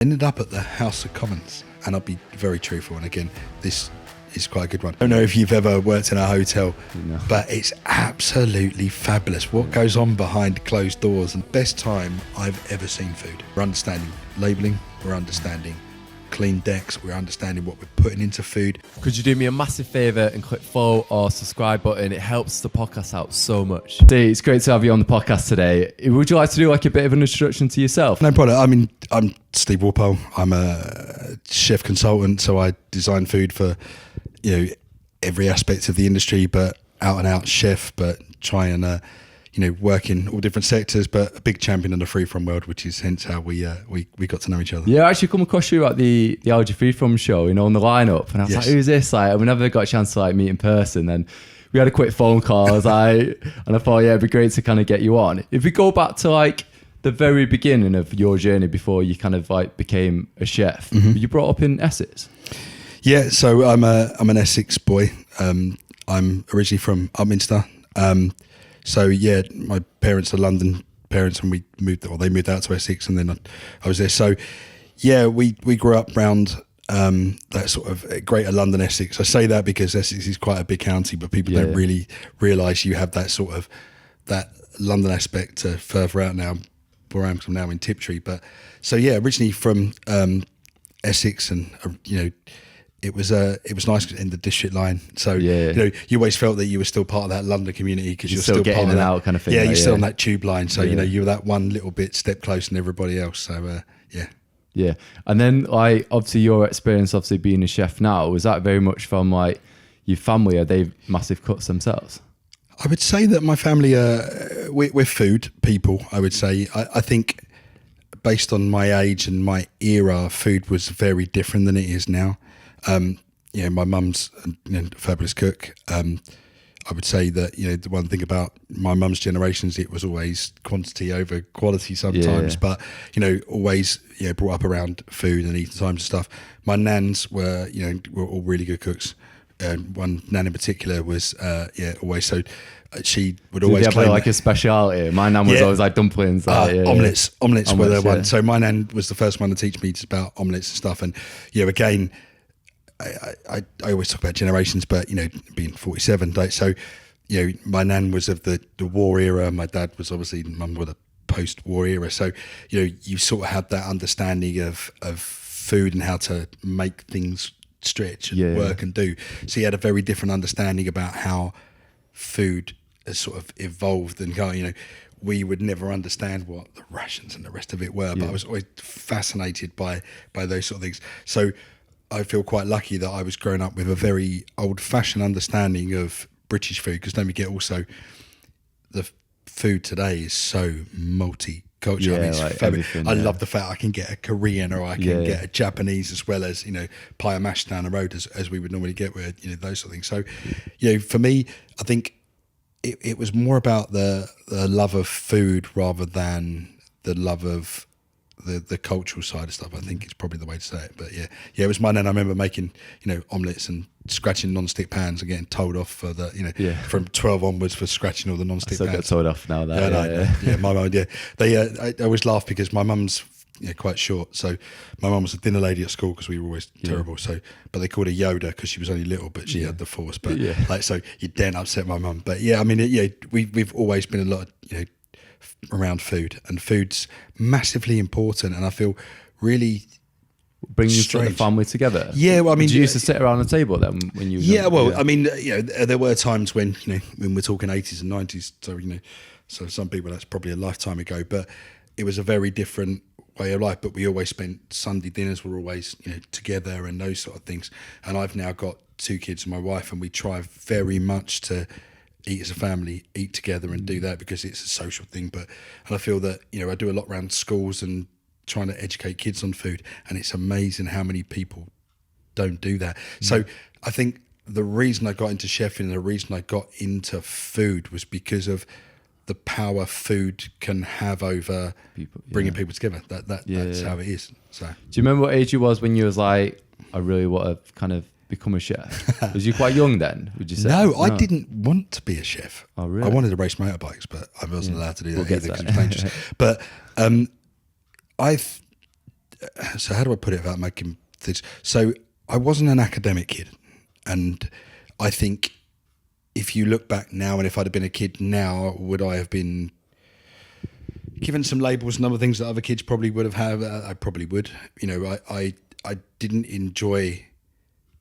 Ended up at the House of Commons, and I'll be very truthful, and again, this is quite a good one. I don't know if you've ever worked in a hotel, but it's absolutely fabulous what goes on behind closed doors, and best time I've ever seen food. We're understanding labelling, we're understanding clean decks, we're understanding what we're putting into food. Could you do me a massive favour and click follow or subscribe button? It helps the podcast out so much. Steve, it's great to have you on the podcast today. Would you like to do like a bit of an introduction to yourself? No problem. I mean, I'm Steve Walpole. I'm a chef consultant, so I design food for, every aspect of the industry, but out and out chef, but try and work in all different sectors, but a big champion in the free from world, which is hence how we got to know each other. Yeah, I actually come across you at the Algae Free From show, on the lineup, and I was like, who's this? Like, we never got a chance to meet in person. Then we had a quick phone call, and I thought, it'd be great to kind of get you on. If we go back to the very beginning of your journey before you kind of became a chef, were you brought up in Essex? Yeah, so I'm an Essex boy. I'm originally from Upminster. So yeah, my parents are London parents, and they moved out to Essex, and then I was there. So yeah, we grew up around that sort of greater London Essex. I say that because Essex is quite a big county, but people don't really realise you have that sort of that London aspect to further out now. Where I am, 'cause I'm now in Tiptree. But so yeah, originally from Essex, and it was nice in the district line. So you always felt that you were still part of that London community because you're still getting part in of and that, out kind of thing. Yeah, you're still on that tube line. So you were that one little bit step closer than everybody else. So Yeah, and then obviously your experience, obviously being a chef now, was that very much from your family? Are they massive cooks themselves? I would say that my family we're food people. I would say I think based on my age and my era, food was very different than it is now. My mum's a fabulous cook. I would say that the one thing about my mum's generations, it was always quantity over quality sometimes, but always brought up around food and eating times and stuff. My nans were all really good cooks. One nan in particular was always so. She would always have claim a speciality. My nan was always omelets. Omelets were the one. So my nan was the first one to teach me just about omelets and stuff. And again, I always talk about generations, but being 47, so my nan was of the war era. My dad was obviously mum with a post-war era. So you sort of had that understanding of food and how to make things stretch and work and do. So you had a very different understanding about how food has sort of evolved and we would never understand what the rations and the rest of it were, but I was always fascinated by those sort of things. So I feel quite lucky that I was growing up with a very old-fashioned understanding of British food, because don't forget also the food today is so multicultural. I love the fact I can get a Korean or I can get a Japanese as well as pie and mash down the road as we would normally get with those sort of things. So for me, I think it was more about the love of food rather than the love of the cultural side of stuff. I think it's probably the way to say it. But it was mine. And I remember making omelets and scratching non-stick pans and getting told off for from 12 onwards for scratching all the non-stick pans. I get told off now. My mum, I always laugh because my mum's quite short, so my mum was a dinner lady at school because we were always terrible. So, but they called her Yoda because she was only little, but she had the force. But so you daren't upset my mum. But I mean, we've always been a lot of around food, and food's massively important. And I feel really bringing the family together. Yeah, well, I mean, did you used to sit around the table then when you? I mean, there were times when when we're talking 80s and 90s. So so some people that's probably a lifetime ago, but it was a very different way of life. But we always spent Sunday dinners were always together and those sort of things. And I've now got 2 kids and my wife, and we try very much to eat as a family, eat together and do that because it's a social thing. And I feel that I do a lot around schools and trying to educate kids on food, and it's amazing how many people don't do that. So I think the reason I got into chefing and the reason I got into food was because of the power food can have over bringing people together. That's how it is. So do you remember what age you was when you was like, I really want to kind of become a chef? Was you quite young then, would you say? No, I didn't want to be a chef. Oh, really? I wanted to race motorbikes, but I wasn't allowed to do that either because it was dangerous. But so how do I put it without making this? So I wasn't an academic kid, and I think if you look back now, and if I'd have been a kid now, would I have been given some labels and other things that other kids probably would have had? I probably would. You know, I didn't enjoy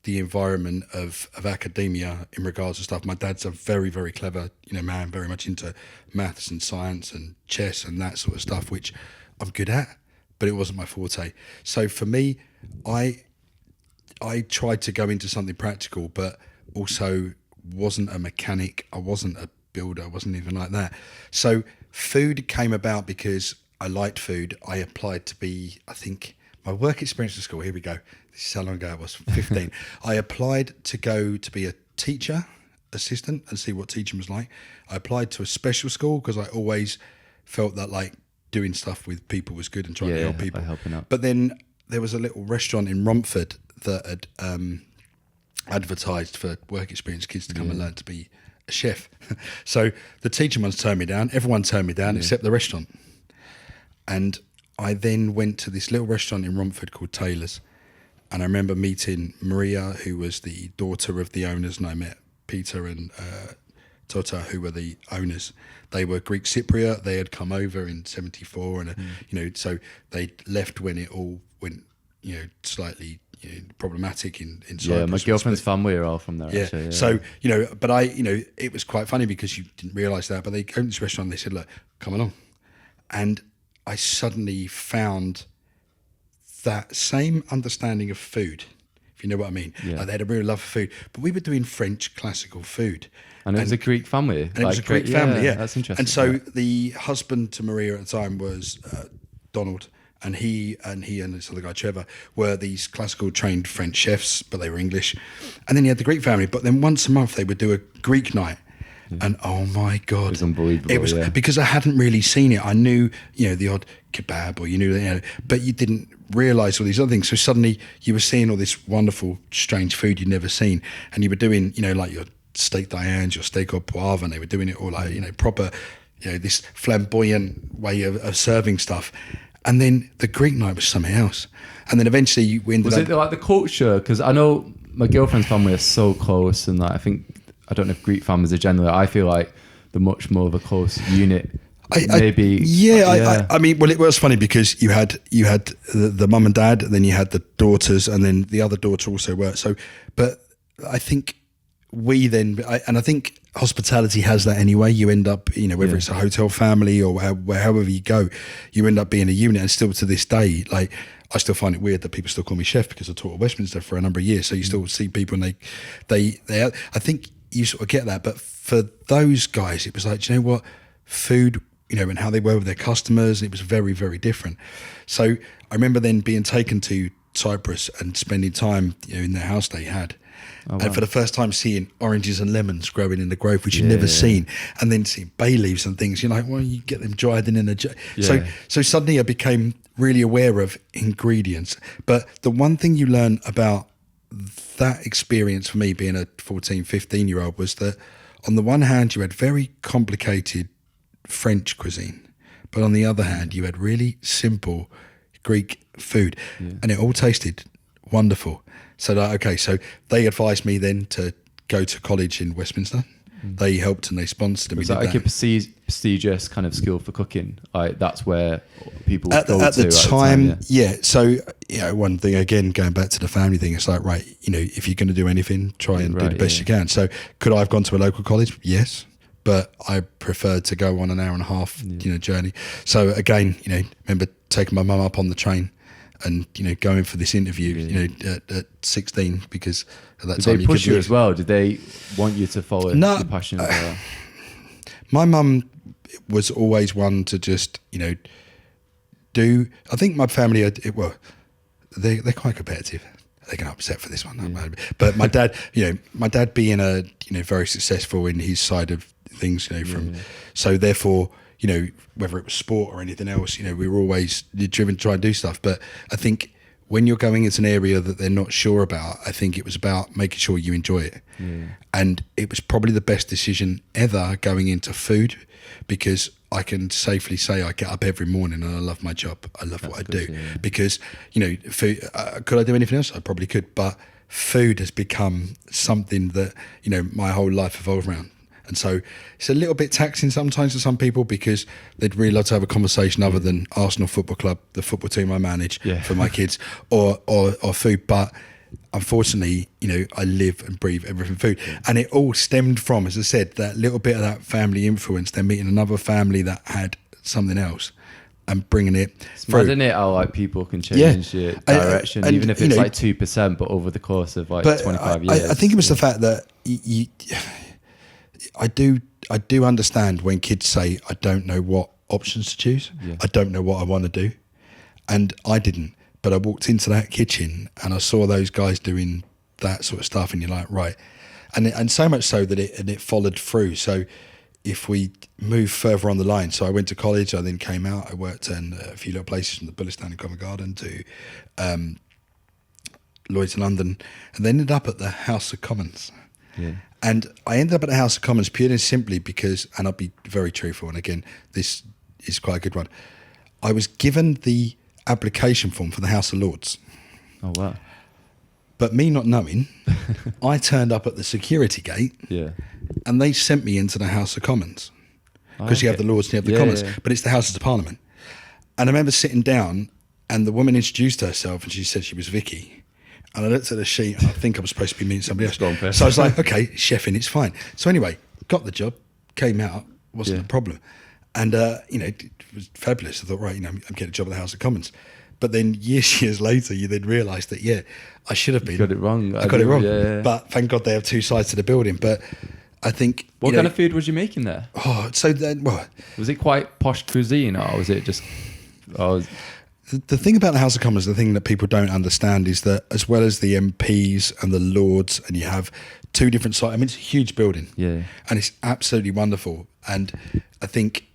the environment of academia in regards to stuff. My dad's a very, very clever, man, very much into maths and science and chess and that sort of stuff, which I'm good at, but it wasn't my forte. So for me, I tried to go into something practical, but also wasn't a mechanic. I wasn't a builder. I wasn't even like that. So food came about because I liked food. I applied to be, I think, my work experience at school, here we go. This is how long ago it was, 15. I applied to go to be a teacher assistant and see what teaching was like. I applied to a special school because I always felt that like doing stuff with people was good and trying to help people. Helping out. But then there was a little restaurant in Romford that had advertised for work experience kids to come and learn to be a chef. So the teaching ones turned me down. Everyone turned me down except the restaurant. And I then went to this little restaurant in Romford called Taylor's, and I remember meeting Maria, who was the daughter of the owners, and I met Peter and Tota, who were the owners. They were Greek Cypriot. They had come over in '74, and so they left when it all went, slightly problematic in Cyprus. Yeah, my girlfriend's family are all from there. Yeah. Actually, yeah. So but it was quite funny because you didn't realise that. But they opened this restaurant. And they said, "Look, come along," and I suddenly found that same understanding of food, if you know what I mean. Yeah. Like they had a real love for food, but we were doing French classical food. And it was a Greek family. And it was a Greek family, yeah. That's interesting. And so the husband to Maria at the time was Donald, and he and this other guy, Trevor, were these classical trained French chefs, but they were English. And then he had the Greek family, but then once a month they would do a Greek night. And oh my God, it was unbelievable. It was because I hadn't really seen it. I knew, the odd kebab, or but you didn't realise all these other things. So suddenly you were seeing all this wonderful, strange food you'd never seen, and you were doing, like your steak Diane's, your steak au poivre, and they were doing it all like, proper, this flamboyant way of serving stuff. And then the Greek night was something else. And then eventually we ended up... Was it like the culture? Because I know my girlfriend's family are so close, and like, I don't know if Greek families are generally, I feel like they're much more of a close unit. I mean, well, it was funny because you had the mum and dad, and then you had the daughters, and then the other daughter also worked. So, but I think I think hospitality has that anyway. You end up, whether it's a hotel family or however you go, you end up being a unit. And still to this day, like, I still find it weird that people still call me chef because I taught at Westminster for a number of years. So you still see people, and they I think you sort of get that. But for those guys, it was like, do you know what? Food, and how they were with their customers, it was very, very different. So I remember then being taken to Cyprus and spending time, in their house they had. Oh, wow. And for the first time seeing oranges and lemons growing in the grove, which you'd never seen, and then seeing bay leaves and things, you're like, well, you get them dried in a jar. So suddenly I became really aware of ingredients. But the one thing you learn about that experience for me being a 14, 15-year-old was that on the one hand, you had very complicated French cuisine, but on the other hand, you had really simple Greek food, and it all tasted wonderful. So so they advised me then to go to college in Westminster. They helped and they sponsored, and was that like a prestigious kind of school for cooking? Like that's where people at the time. Yeah. So one thing again, going back to the family thing, it's like, right, if you're going to do anything, try and do the best you can. So could I have gone to a local college? Yes. But I preferred to go on an hour and a half, journey. So again, remember taking my mum up on the train and, going for this interview, at 16, because at that time did they push you as well? Did they want you to follow your passion? My mum was always one to just, do. I think my family, they're quite competitive. They're going to upset for this one. But my dad, my dad being very successful in his side of things, so therefore, whether it was sport or anything else, we were always driven to try and do stuff. But I think when you're going into an area that they're not sure about, I think it was about making sure you enjoy it. And it was probably the best decision ever going into food, because I can safely say I get up every morning and I love my job. I love what I do. Because, you know, food, could I do anything else? I probably could, but food has become something that, you know, my whole life evolved around. And so it's a little bit taxing sometimes to some people, because they'd really love to have a conversation other than Arsenal Football Club, the football team I manage for my kids, or food. But unfortunately, you know, I live and breathe everything food. And it all stemmed from, as I said, that little bit of that family influence, then meeting another family that had something else and bringing it through. Isn't it how like people can change your direction, even if it's like 2%, but over the course of like 25 years. I think it was the fact that I do understand when kids say, I don't know what options to choose. I don't know what I want to do. And I didn't. But I walked into that kitchen and I saw those guys doing that sort of stuff, and you're like, right. And so much so that it followed through. So if we move further on the line, so I went to college, I then came out, I worked in a few little places, from the Bullistown and Covent Garden to Lloyd's in London, and then ended up at the House of Commons. And I ended up at the House of Commons purely and simply because, and I'll be very truthful, and again, this is quite a good one, I was given the application form for the House of Lords. Oh, wow. But me not knowing, I turned up at the security gate and they sent me into the House of Commons. Because you have the Lords and you have the Commons, but it's the Houses of Parliament. And I remember sitting down and the woman introduced herself and she said she was Vicky. And I looked at the sheet and I think I was supposed to be meeting somebody else. So I was like, okay, chefing, it's fine. So anyway, got the job, came out, wasn't a problem. And, you know, it was fabulous. I thought, right, you know, I'm getting a job at the House of Commons. But then years later, you then realise that, I should have been. You got it wrong. I got it wrong. Yeah. But thank God they have two sides to the building. But I think... What kind of food was you making there? Oh, so then... Well, was it quite posh cuisine, or was it just... The thing about the House of Commons, the thing that people don't understand is that as well as the MPs and the Lords, and you have two different sides... I mean, it's a huge building. Yeah. And it's absolutely wonderful. And I think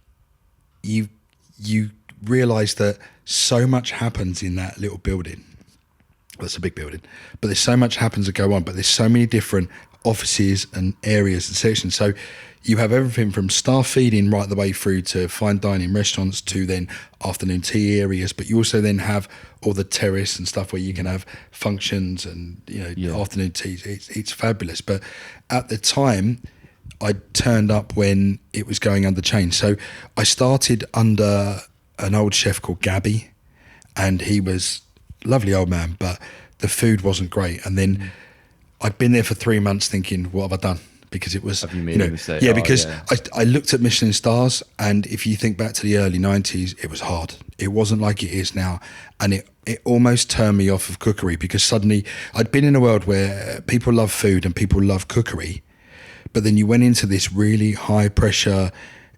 you realise that so much happens in that little building. Well, it's a big building, but there's so much happens to go on, but there's so many different offices and areas and sections. So you have everything from staff feeding right the way through to fine dining restaurants to then afternoon tea areas, but you also then have all the terrace and stuff where you can have functions and, you know, afternoon teas. It's fabulous. But at the time, I turned up when it was going under change. So I started under an old chef called Gabby, and he was a lovely old man, but the food wasn't great. And then I'd been there for 3 months thinking, what have I done? Because it was, have you made a mistake? Because I looked at Michelin stars, and if you think back to the early 90s, it was hard. It wasn't like it is now. And it almost turned me off of cookery, because suddenly I'd been in a world where people love food and people love cookery, but then you went into this really high pressure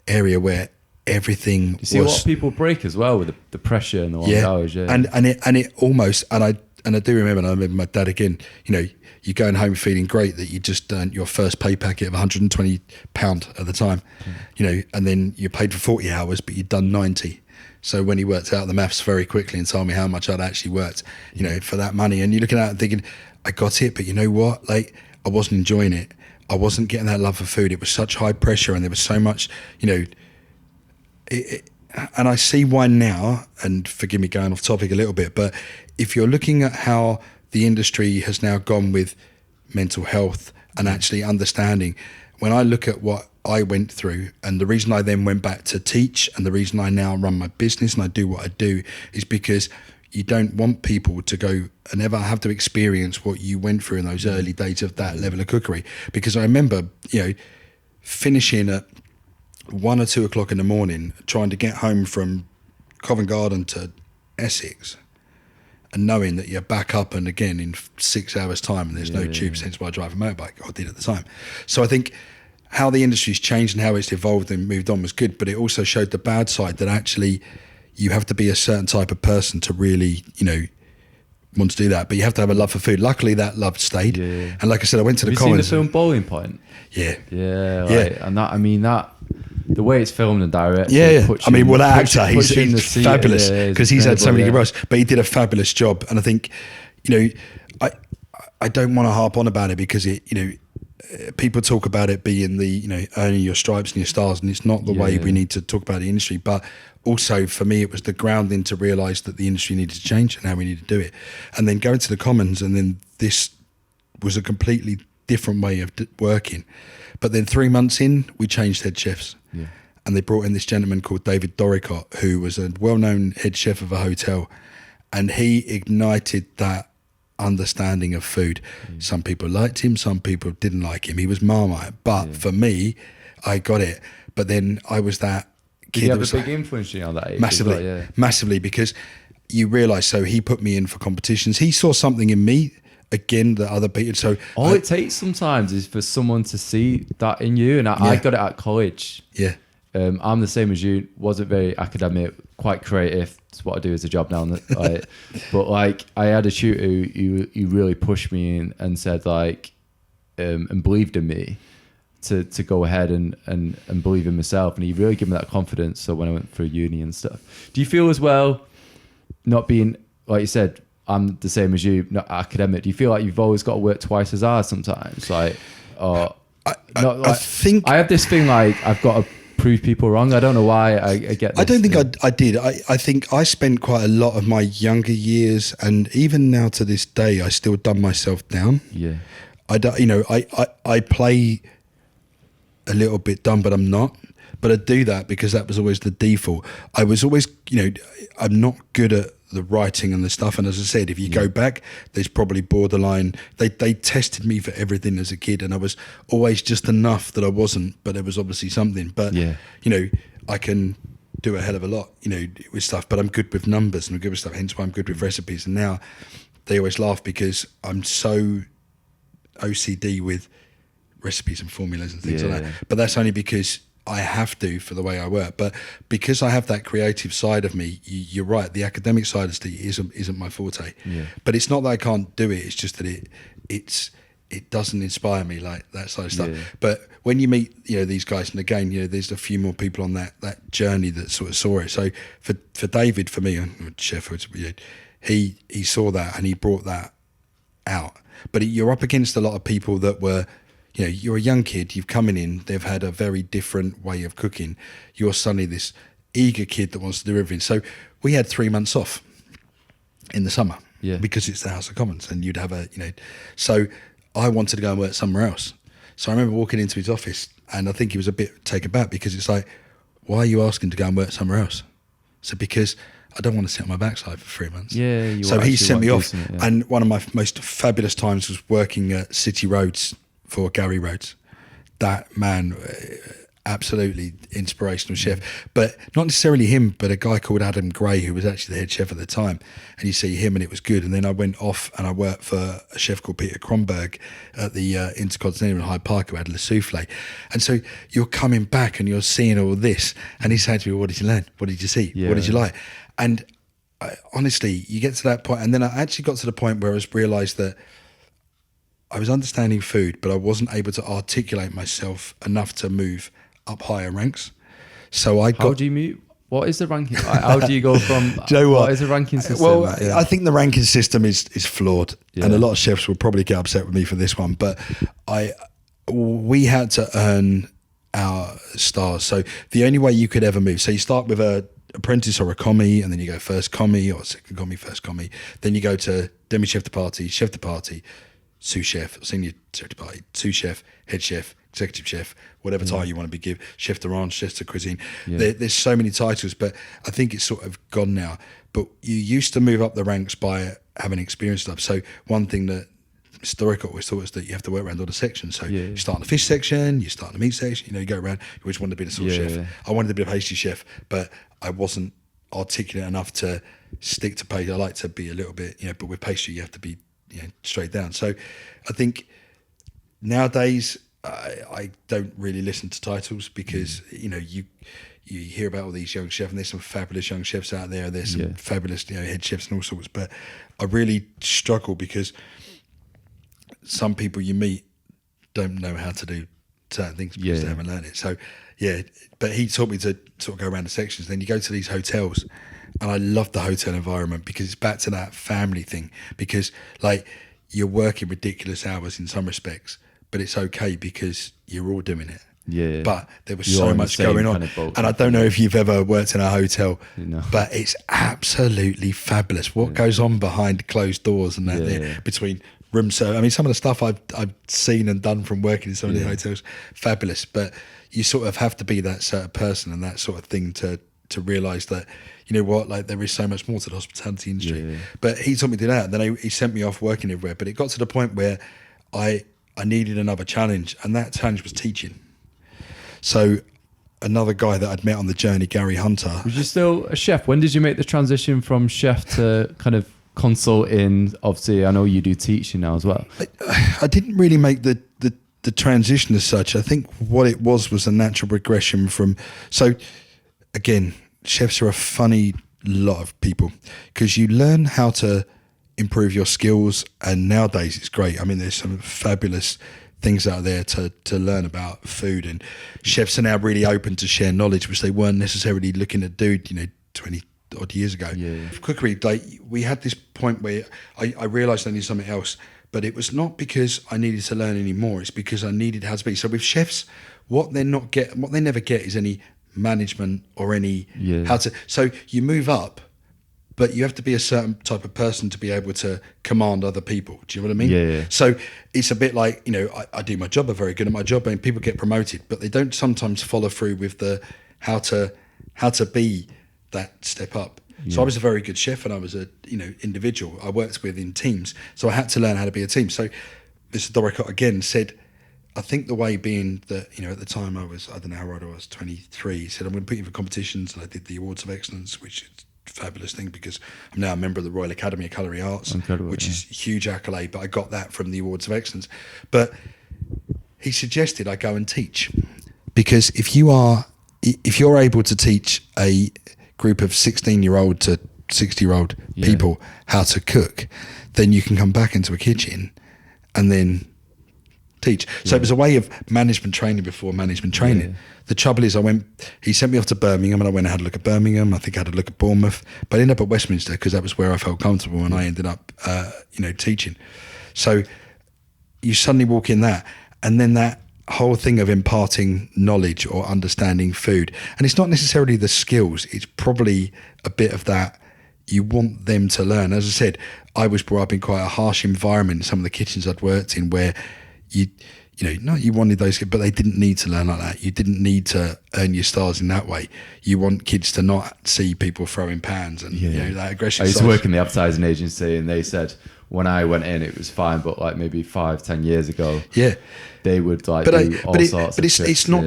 area where everything you see was... a lot of people break as well with the pressure and the long hours. And it almost, and I do remember, and I remember my dad again, you know, you're going home feeling great that you just earned your first pay packet of £120 at the time, you know, and then you paid for 40 hours, but you'd done 90. So when he worked out the maths very quickly and told me how much I'd actually worked, you know, for that money, and you're looking at it and thinking, I got it, but you know what? Like, I wasn't enjoying it. I wasn't getting that love for food. It was such high pressure, and there was so much, you know, and I see why now, and forgive me going off topic a little bit, but if you're looking at how the industry has now gone with mental health and actually understanding, when I look at what I went through, and the reason I then went back to teach, and the reason I now run my business and I do what I do, is because you don't want people to go and ever have to experience what you went through in those early days of that level of cookery. Because I remember, you know, finishing at 1 or 2 o'clock in the morning, trying to get home from Covent Garden to Essex, and knowing that you're back up and again in 6 hours time, and there's no tubes, hence why I drive a motorbike, or did at the time. So I think how the industry's changed and how it's evolved and moved on was good, but it also showed the bad side, that actually you have to be a certain type of person to really, you know, want to do that. But you have to have a love for food. Luckily, that love stayed. And like I said, I went to the Commons. Have you seen the film Boiling Point? Yeah. Yeah. Right. And that, I mean, that the way it's filmed and directed. Yeah. I mean, well, that actor, he's fabulous because he's had so many good roles, but he did a fabulous job. And I think, I don't want to harp on about it because people talk about it being the, earning your stripes and your stars, and it's not the way we need to talk about the industry. But also for me, it was the grounding to realise that the industry needed to change and how we need to do it. And then going to the Commons, and then this was a completely different way of working. But then 3 months in, we changed head chefs. Yeah. And they brought in this gentleman called David Doricott, who was a well-known head chef of a hotel. And he ignited that understanding of food. Some people liked him, some people didn't like him. He was Marmite, but for me, I got it. But then I was that kid. Did he have a big influence on that age? Massively, because you realise, so he put me in for competitions. He saw something in me, again, that other people. So all it takes sometimes is for someone to see that in you, and I got it at college. Yeah. I'm the same as you. Wasn't very academic, quite creative. It's what I do as a job now. But like, I had a tutor who really pushed me in and said and believed in me to go ahead and believe in myself. And he really gave me that confidence. So when I went through uni and stuff, do you feel as well, not being, like you said, I'm the same as you, not academic. Do you feel like you've always got to work twice as hard sometimes? I think I have this thing like I've got to prove people wrong. I don't know why I get this. I don't think I did. I think I spent quite a lot of my younger years, and even now to this day, I still dumb myself down. Yeah. I play a little bit dumb, but I'm not. But I do that because that was always the default. I was always, I'm not good at the writing and the stuff. And as I said, if you go back, there's probably borderline. They tested me for everything as a kid, and I was always just enough that I wasn't, but there was obviously something. But, I can do a hell of a lot, with stuff, but I'm good with numbers and I'm good with stuff. Hence why I'm good with recipes. And now they always laugh because I'm so OCD with recipes and formulas and things like that. But that's only because I have to for the way I work. But because I have that creative side of me, you're right, the academic side of Steve isn't my forte. Yeah. But it's not that I can't do it, it's just that it doesn't inspire me like that side of stuff. Yeah. But when you meet these guys, and again, there's a few more people on that journey that sort of saw it. So for David, for me, chef, he saw that and he brought that out. But you're up against a lot of people that were, you're a young kid, you've coming in, they've had a very different way of cooking. You're suddenly this eager kid that wants to do everything. So we had 3 months off in the summer because it's the House of Commons, and you'd have so I wanted to go and work somewhere else. So I remember walking into his office, and I think he was a bit taken aback because it's like, why are you asking to go and work somewhere else? So because I don't want to sit on my backside for 3 months. Yeah. So he sent me off. And one of my most fabulous times was working at City Roads for Gary Rhodes. That man, absolutely inspirational chef, but not necessarily him, but a guy called Adam Gray, who was actually the head chef at the time. And you see him and it was good. And then I went off and I worked for a chef called Peter Kronberg at the Intercontinental in Hyde Park, who had Le Souffle. And so you're coming back and you're seeing all this, and he's saying to me, what did you learn? What did you see? What did you like? And honestly, you get to that point, and then I actually got to the point where I realised that I was understanding food, but I wasn't able to articulate myself enough to move up higher ranks. So How do you move? What is the ranking? How do you go from? Do you know what is the ranking system? Well, I think the ranking system is flawed, and a lot of chefs will probably get upset with me for this one. But we had to earn our stars. So the only way you could ever move. So you start with a apprentice or a commis, and then you go first commis or second commis, first commis. Then you go to demi chef de partie, sous chef, senior chef de partie, sous chef, head chef, executive chef, whatever title you want to be give, chef de range, chef de cuisine. There's so many titles, but I think it's sort of gone now. But you used to move up the ranks by having experience stuff. So one thing that Historical always thought was that you have to work around all the sections. So you start in the fish section, you start in the meat section, you go around, you always wanted to be the sous chef. I wanted to be a pastry chef, but I wasn't articulate enough to stick to pastry. I like to be a little bit, but with pastry you have to be straight down. So I think nowadays I don't really listen to titles because you hear about all these young chefs, and there's some fabulous young chefs out there. There's some fabulous head chefs and all sorts. But I really struggle because some people you meet don't know how to do certain things because they haven't learned it. So yeah, but he taught me to sort of go around the sections. Then you go to these hotels, and I love the hotel environment because it's back to that family thing, because like you're working ridiculous hours in some respects, but it's okay because you're all doing it. Yeah. But there was so much going on. And I don't know if you've ever worked in a hotel, but it's absolutely fabulous. What goes on behind closed doors and that there between room service. I mean, some of the stuff I've seen and done from working in some of the hotels, fabulous. But you sort of have to be that sort of person and that sort of thing to realise that, you know what, like there is so much more to the hospitality industry. Yeah. But he taught me to do that. And then he sent me off working everywhere. But it got to the point where I needed another challenge, and that challenge was teaching. So another guy that I'd met on the journey, Gary Hunter. Was you still a chef? When did you make the transition from chef to kind of consulting? Obviously, I know you do teaching now as well. I didn't really make the transition as such. I think what it was a natural progression from... So again, chefs are a funny lot of people because you learn how to improve your skills, and nowadays it's great. I mean, there's some fabulous things out there to learn about food, and chefs are now really open to share knowledge, which they weren't necessarily looking to do, 20 odd years ago. Yeah. Cookery, like we had this point where I realised I needed something else, but it was not because I needed to learn any more. It's because I needed how to be. So with chefs, what they never get is any management or any how to. So you move up, but you have to be a certain type of person to be able to command other people. Do you know what I mean? Yeah. So it's a bit like, I do my job, I'm very good at my job, and people get promoted, but they don't sometimes follow through with the how to be that step up. Yeah. So I was a very good chef, and I was a individual I worked with in teams. So I had to learn how to be a team. So Mr. Doricott again said, I think the way being that, at the time I don't know how old I was, 23, he said, I'm going to put you for competitions. And I did the Awards of Excellence, which is fabulous thing because I'm now a member of the Royal Academy of Culinary Arts, which is a huge accolade, but I got that from the Awards of Excellence. But he suggested I go and teach, because if you're able to teach a group of 16-year-old to 60-year-old people how to cook, then you can come back into a kitchen and then teach. So it was a way of management training before management training. The trouble is he sent me off to Birmingham, and I went and had a look at Birmingham. I think I had a look at Bournemouth, but I ended up at Westminster because that was where I felt comfortable, and I ended up, teaching. So you suddenly walk in that, and then that whole thing of imparting knowledge or understanding food. And it's not necessarily the skills, it's probably a bit of that you want them to learn. As I said, I was brought up in quite a harsh environment in some of the kitchens I'd worked in where you wanted those kids, but they didn't need to learn like that. You didn't need to earn your stars in that way. You want kids to not see people throwing pans and that aggression. I used to work in the advertising agency, and they said when I went in it was fine, but like maybe 5-10 years ago, they would do all sorts of tricks. It's not.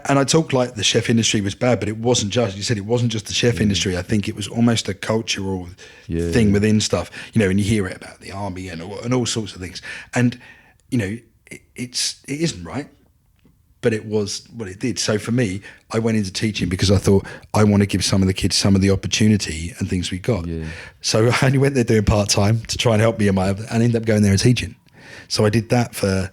And I talk like the chef industry was bad, but it wasn't just. You said it wasn't just the chef industry. I think it was almost a cultural thing within stuff. And you hear it about the army and all sorts of things, and it isn't right, but it was what it did. So for me, I went into teaching because I thought I want to give some of the kids some of the opportunity and things we got. So I only went there doing part-time to try and help me and ended up going there and teaching. So I did that for,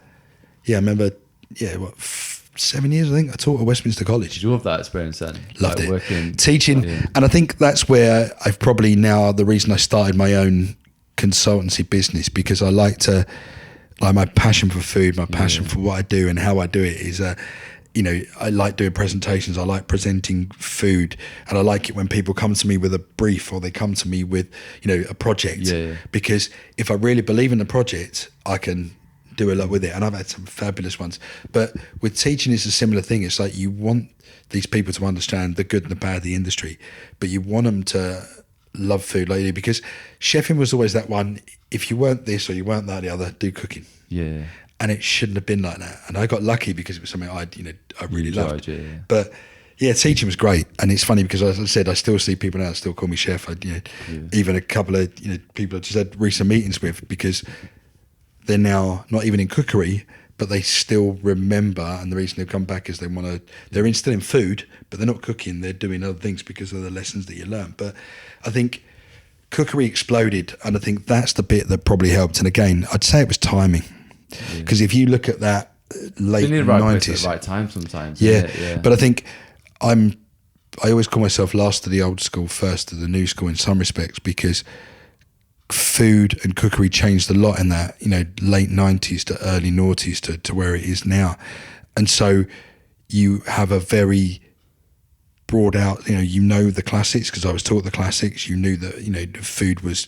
I remember, 7 years, I think. I taught at Westminster College. Did you love that experience then? Loved it. Teaching. And I think that's where I've probably now, the reason I started my own consultancy business, because I like to, like my passion for food, my passion for what I do and how I do it is, I like doing presentations. I like presenting food, and I like it when people come to me with a brief or they come to me with, a project. Because if I really believe in the project, I can do a lot with it, and I've had some fabulous ones. But with teaching, it's a similar thing. It's like you want these people to understand the good and the bad of the industry, but you want them to love food like you, because chefing was always that one. If you weren't this or you weren't that, the other, do cooking. And it shouldn't have been like that. And I got lucky because it was something I really loved. But teaching was great. And it's funny because, as I said, I still see people now that still call me chef. Even a couple of people I just had recent meetings with, because they're now not even in cookery, but they still remember. And the reason they've come back is they're still in food, but they're not cooking. They're doing other things because of the lessons that you learn. But I think cookery exploded, and I think that's the bit that probably helped. And again, I'd say it was timing, because if you look at that late in the right 90s. place at the right time sometimes. Yeah. But I think I always call myself last to the old school, first to the new school in some respects, because food and cookery changed a lot in that, late 90s to early noughties to where it is now. And so you have a very broad out, the classics, because I was taught the classics. You knew that, food was,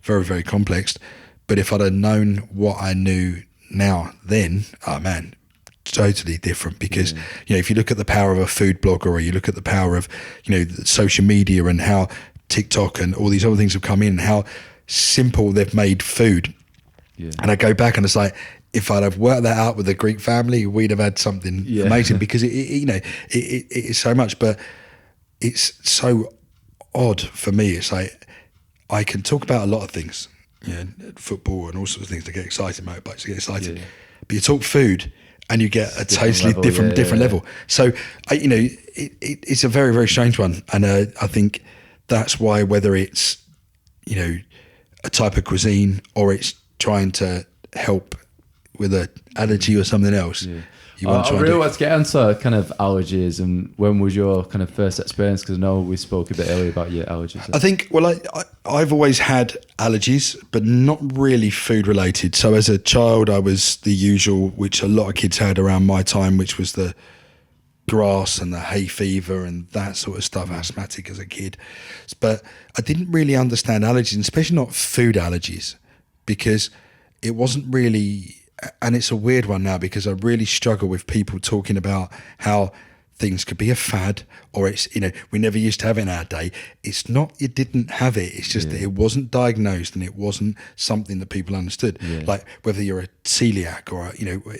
very, very complex. But if I'd have known what I knew now then, oh man, totally different. Because, if you look at the power of a food blogger, or you look at the power of, social media and how TikTok and all these other things have come in, and how simple they've made food. Yeah. And I go back and it's like, if I'd have worked that out with the Greek family, we'd have had something amazing, because it is so much, but it's so odd for me. It's like, I can talk about a lot of things, football and all sorts of things to get excited, motorbikes to get excited, but you talk food and you get a totally different level. So, it's a very, very strange one. And I think that's why, whether it's, a type of cuisine, or it's trying to help with an allergy or something else. You want to I really want to get into kind of allergies, and when was your kind of first experience? Because I know we spoke a bit earlier about your allergies. I think, I've always had allergies, but not really food related. So as a child, I was the usual, which a lot of kids had around my time, which was the grass and the hay fever and that sort of stuff, asthmatic as a kid. But I didn't really understand allergies, especially not food allergies, because it wasn't really, and it's a weird one now, because I really struggle with people talking about how things could be a fad, or it's, we never used to have it in our day. It's not, you didn't have it. It's just that it wasn't diagnosed, and it wasn't something that people understood. Like whether you're a celiac or,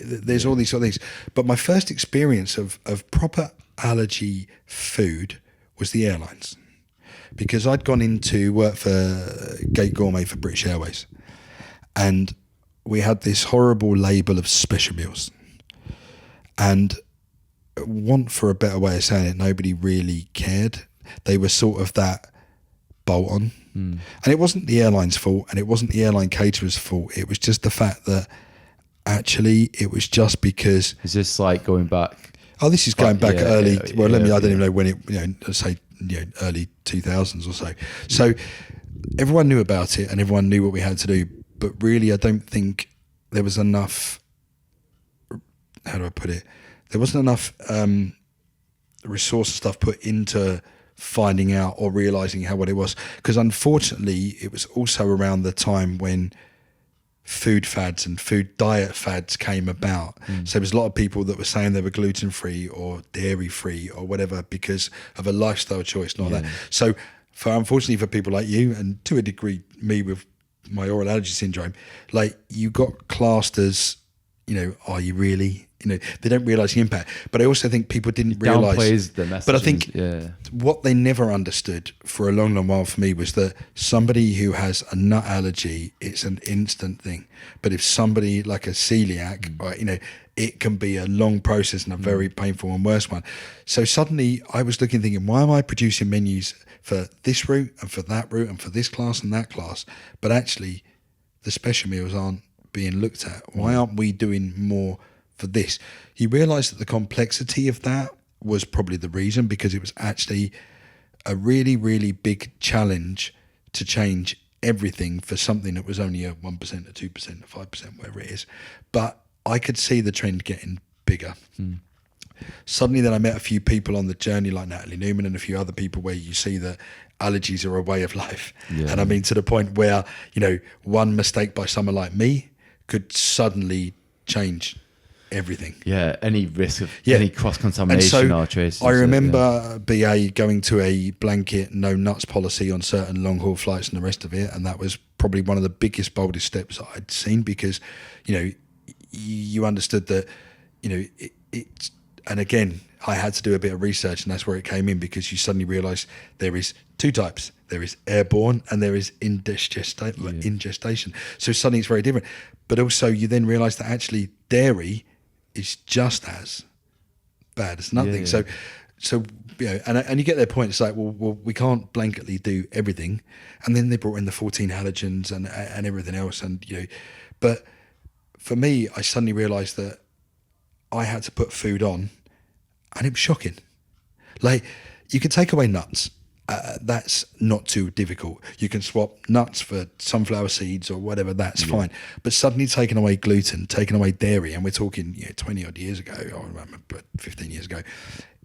there's all these sort of things. But my first experience of proper allergy food was the airlines, because I'd gone into work for Gate Gourmet for British Airways, and we had this horrible label of special meals, and want for a better way of saying it, nobody really cared. They were sort of that bolt on. And it wasn't the airline's fault, and it wasn't the airline caterer's fault. It was just the fact that actually it was just because... Is this like going back? Oh, this is going back early... I don't even know when it... let's say, early 2000s or so. So everyone knew about it, and everyone knew what we had to do. But really, I don't think there was enough... How do I put it? There wasn't enough resource and stuff put into finding out or realising what it was. Because unfortunately, it was also around the time when food fads and food diet fads came about. So there was a lot of people that were saying they were gluten-free or dairy-free or whatever because of a lifestyle choice, not that. So unfortunately for people like you, and to a degree me with my oral allergy syndrome, like you got classed as, are you really... they don't realise the impact. But I also think people didn't realise... But I think what they never understood for a long, long while for me was that somebody who has a nut allergy, it's an instant thing. But if somebody like a celiac, it can be a long process and a very painful and worse one. So suddenly I was thinking, why am I producing menus for this route and for that route and for this class and that class? But actually, the special meals aren't being looked at. Why aren't we doing more for this? You realise that the complexity of that was probably the reason, because it was actually a really, really big challenge to change everything for something that was only a 1%, a 2%, a 5%, whatever it is. But I could see the trend getting bigger. Suddenly then I met a few people on the journey like Natalie Newman and a few other people where you see that allergies are a way of life. And I mean, to the point where, one mistake by someone like me could suddenly change everything. Any risk of any cross-contamination or traces. I remember BA going to a blanket no nuts policy on certain long-haul flights and the rest of it, and that was probably one of the biggest, boldest steps I'd seen, because, you understood that, it's... And again, I had to do a bit of research, and that's where it came in, because you suddenly realise there is two types. There is airborne and there is ingestation. So suddenly it's very different. But also you then realise that actually dairy is just as bad as nothing. So and you get their point. It's like, well, we can't blanketly do everything. And then they brought in the 14 halogens and everything else. And, but for me, I suddenly realised that I had to put food on, and it was shocking. Like, you can take away nuts. That's not too difficult. You can swap nuts for sunflower seeds or whatever, that's fine. But suddenly taking away gluten, taking away dairy, and we're talking 20 odd years ago, or 15 years ago,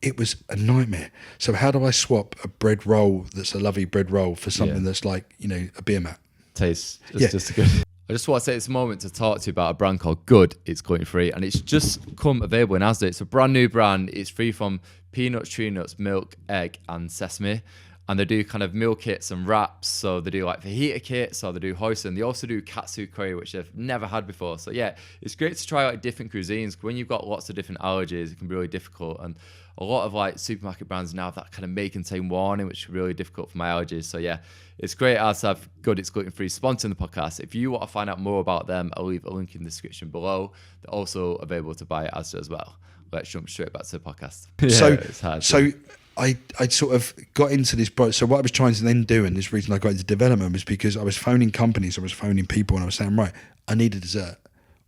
it was a nightmare. So how do I swap a bread roll that's a lovely bread roll for something that's like, a beer mat? Tastes just good. I just want to take this moment to talk to you about a brand called Good. It's gluten-free, and it's just come available in Asda. It's a brand new brand. It's free from peanuts, tree nuts, milk, egg, and sesame. And they do kind of meal kits and wraps. So they do like fajita kits, or they do hoisin. They also do katsu curry, which I've never had before. So yeah, it's great to try like different cuisines. When you've got lots of different allergies, it can be really difficult. And a lot of like supermarket brands now have that kind of make and take warning, which is really difficult for my allergies. So yeah, it's great as I've Good, It's gluten-free, sponsoring the podcast. If you want to find out more about them, I'll leave a link in the description below. They're also available to buy at Asda as well. Let's jump straight back to the podcast. So I sort of got into this. So what I was trying to then do, and this reason I got into development, was because I was phoning companies, I was phoning people, and I was saying, right, I need a dessert,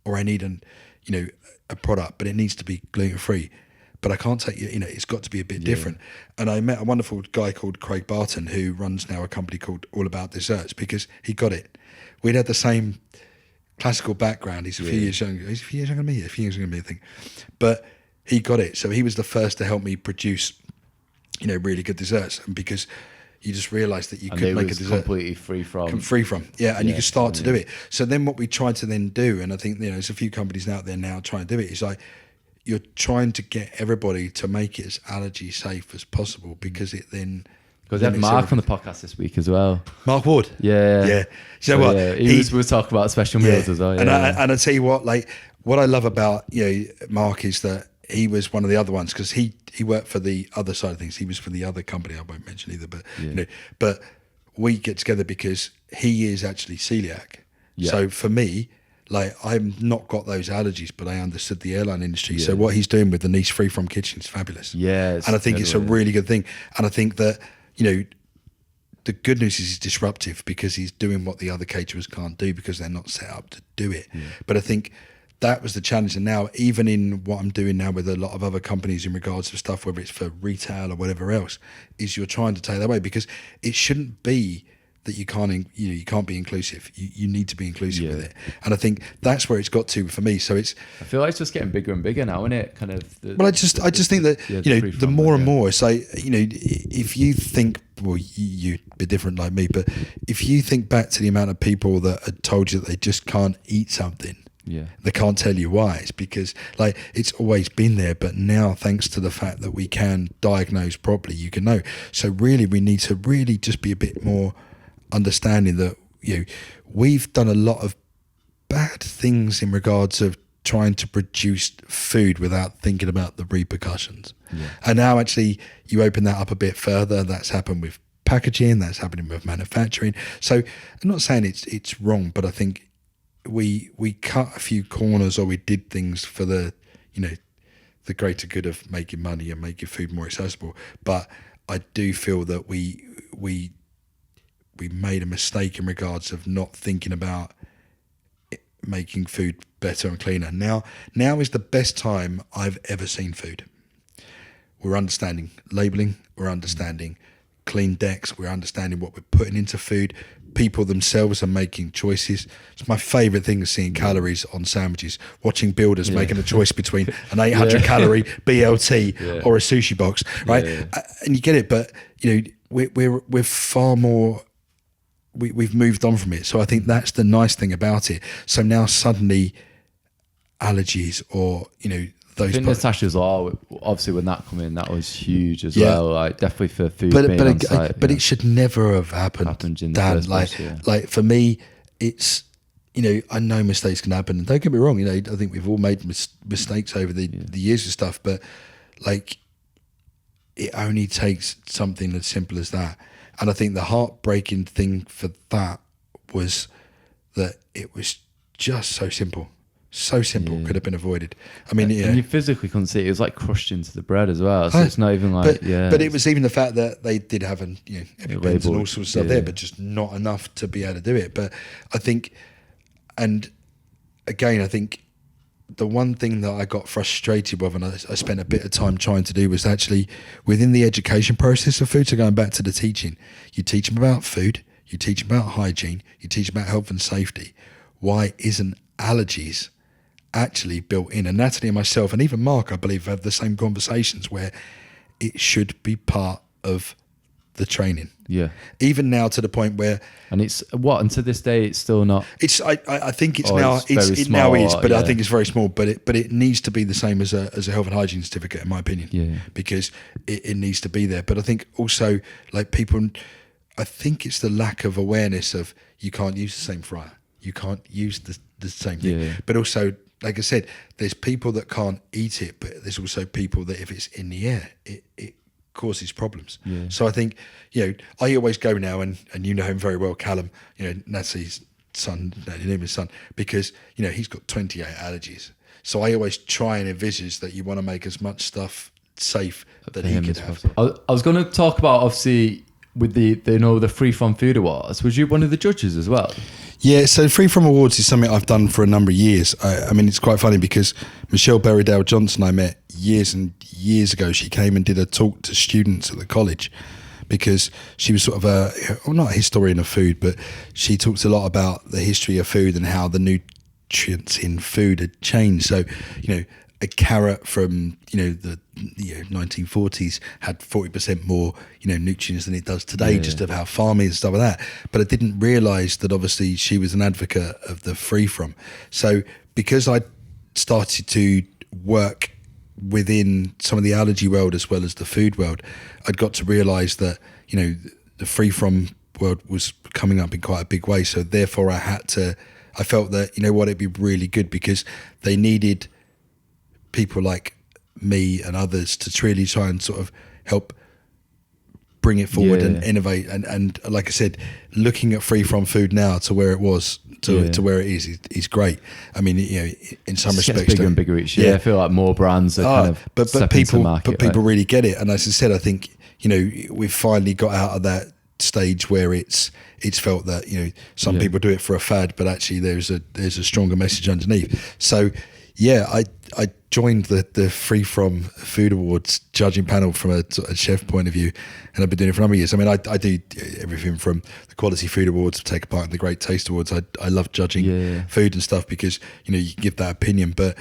or I need a product, but it needs to be gluten-free. But I can't take it's got to be a bit different. And I met a wonderful guy called Craig Barton, who runs now a company called All About Desserts, because he got it. We'd had the same classical background. He's a few years younger. He's a few years younger than me. A few years younger than me, I think. But he got it. So he was the first to help me produce really good desserts, and because you just realised that you could make a dessert completely free from, and you could start to do it. So then what we tried to then do, and I think there's a few companies out there now trying to do it, is like you're trying to get everybody to make it as allergy safe as possible, because it then. Because we had Mark on the podcast this week as well. Mark Ward. Yeah. You know what? Yeah, we'll talk about special meals as well. Yeah. And I tell you what, like what I love about Mark is that he was one of the other ones, because he worked for the other side of things. He was for the other company I won't mention either, but but we get together because he is actually celiac. Yeah. So for me, like I've not got those allergies, but I understood the airline industry. Yeah. So what he's doing with the niche free from kitchen is fabulous. Yeah, and I think it's a really good thing. And I think that the good news is he's disruptive, because he's doing what the other caterers can't do, because they're not set up to do it. Yeah. But I think that was the challenge. And now, even in what I'm doing now with a lot of other companies in regards to stuff, whether it's for retail or whatever else, is you're trying to take that away, because it shouldn't be that you can't be inclusive. You need to be inclusive with it. And I think that's where it's got to for me. So I feel like it's just getting bigger and bigger now, isn't it? Kind of. I just think that the more and more it's like if you think, well, you'd be different like me, but if you think back to the amount of people that had told you that they just can't eat something. Yeah, they can't tell you why. It's because like it's always been there, but now thanks to the fact that we can diagnose properly, you can know. So really, we need to really just be a bit more understanding that we've done a lot of bad things in regards of trying to produce food without thinking about the repercussions. Yeah. And now actually you open that up a bit further. That's happened with packaging. That's happening with manufacturing. So I'm not saying it's wrong, but I think we cut a few corners, or we did things for the greater good of making money and making food more accessible. But I do feel that we made a mistake in regards of not thinking about making food better and cleaner. Now is the best time I've ever seen food. We're understanding labeling, we're understanding clean decks, we're understanding what we're putting into food. People themselves are making choices. It's my favourite thing is seeing calories on sandwiches, watching builders making a choice between an 800 calorie BLT or a sushi box, right? And you get it, but we're far more. We've moved on from it. So I think that's the nice thing about it. So now suddenly allergies or, those... I think Natasha's law, obviously when that came in, that was huge as well. Like definitely for food being on site. But it should never have happened in the first place, like for me, it's, I know mistakes can happen. And don't get me wrong, I think we've all made mistakes over the years and stuff, but like it only takes something as simple as that. And I think the heartbreaking thing for that was that it was just so simple. Could have been avoided. I mean, and you physically couldn't see it. It was like crushed into the bread as well. So it's not even like, But it was even the fact that they did have EpiPens and all sorts of stuff there, but just not enough to be able to do it. But I think, and again, I think the one thing that I got frustrated with, and I spent a bit of time trying to do, was actually within the education process of food. So going back to the teaching, you teach them about food, you teach them about hygiene, you teach them about health and safety. Why isn't allergies actually built in? And Natalie and myself, and even Mark, I believe, have the same conversations where it should be part of the training. Yeah. Even now, to the point where, and it's what, and to this day it's still not. It's I think it's now it now is, but I think it's very small. But it needs to be the same as a health and hygiene certificate, in my opinion. Yeah. Because it needs to be there. But I think also, like, people, I think it's the lack of awareness of, you can't use the same fryer, you can't use the same thing. Yeah. But also, like I said, there's people that can't eat it, but there's also people that if it's in the air, it causes problems. Yeah. So I think, I always go now, and you know him very well, Callum, Natalie's son, his son, because, he's got 28 allergies. So I always try and envisage that you want to make as much stuff safe that he could have. I was going to talk about, obviously, with the Free From Food Awards. Was you one of the judges as well? Yeah, so Free From Awards is something I've done for a number of years. I mean, it's quite funny because Michelle Berrydale Johnson I met years and years ago. She came and did a talk to students at the college because she was sort of not a historian of food, but she talked a lot about the history of food and how the nutrients in food had changed. So, a carrot from, the 1940s had 40% more, nutrients than it does today, just of how farming and stuff like that. But I didn't realise that obviously she was an advocate of the free from. So because I started to work within some of the allergy world as well as the food world, I'd got to realise that, the free from world was coming up in quite a big way. So therefore I felt that, it'd be really good because they needed people like me and others to really try and sort of help bring it forward and innovate. And like I said, looking at free from food now to where it was to where it is great. I mean, in some respects, bigger and bigger each year. I feel like more brands are kind of but people really get it. And as I said, I think we've finally got out of that stage where it's felt that some people do it for a fad, but actually there's a stronger message underneath. So I joined the Free From Food Awards judging panel from a chef point of view, and I've been doing it for a number of years. I mean, I do everything from the Quality Food Awards, take part in the Great Taste Awards. I love judging food and stuff because you can give that opinion, but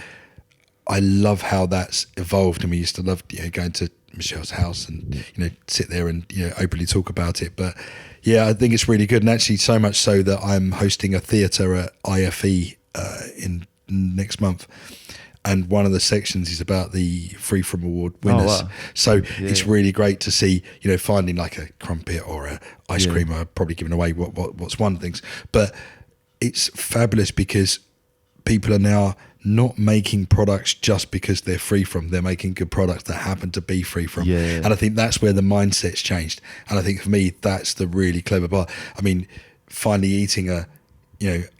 I love how that's evolved. And we used to love going to Michelle's house and sit there and openly talk about it. But I think it's really good, and actually so much so that I'm hosting a theatre at IFE in next month, and one of the sections is about the Free From Award winners. So it's really great to see finding like a crumpet or a ice cream. I'm probably giving away what's one of the things, but it's fabulous because people are now not making products just because they're free from. They're making good products that happen to be free from. And I think that's where the mindset's changed, and I think for me that's the really clever part. I mean, finally eating a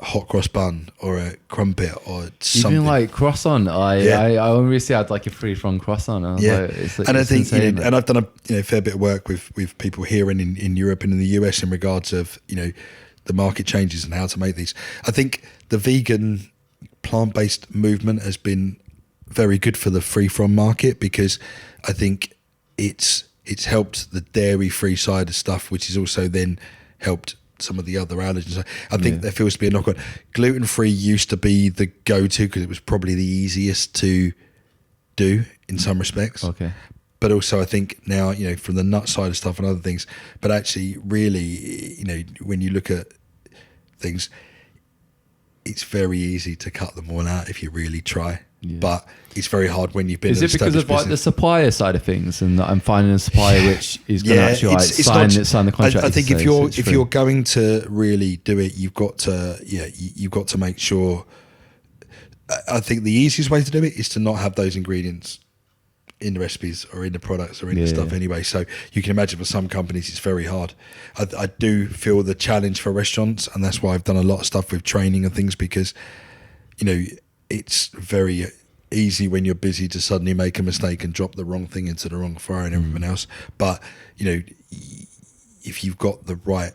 hot cross bun or a crumpet or something. Even like croissant. I only recently had like a free from croissant. And I think and I've done a fair bit of work with people here and in Europe and in the US in regards of the market changes and how to make these. I think the vegan plant-based movement has been very good for the free from market because I think it's helped the dairy-free side of stuff, which has also then helped some of the other allergens. I think there feels to be a knock on. Gluten-free used to be the go-to because it was probably the easiest to do in some respects. Okay. But also I think now, from the nut side of stuff and other things, but actually really, when you look at things, it's very easy to cut them all out if you really try. But it's very hard when you've been. Is it because of like the supplier side of things, and I'm finding a supplier which is going to actually sign the contract? I think if you're going to really do it, you've got to make sure. I think the easiest way to do it is to not have those ingredients in the recipes or in the products or in the stuff anyway. So you can imagine for some companies it's very hard. I do feel the challenge for restaurants, and that's why I've done a lot of stuff with training and things because it's very easy when you're busy to suddenly make a mistake and drop the wrong thing into the wrong fryer and everything else. But if you've got the right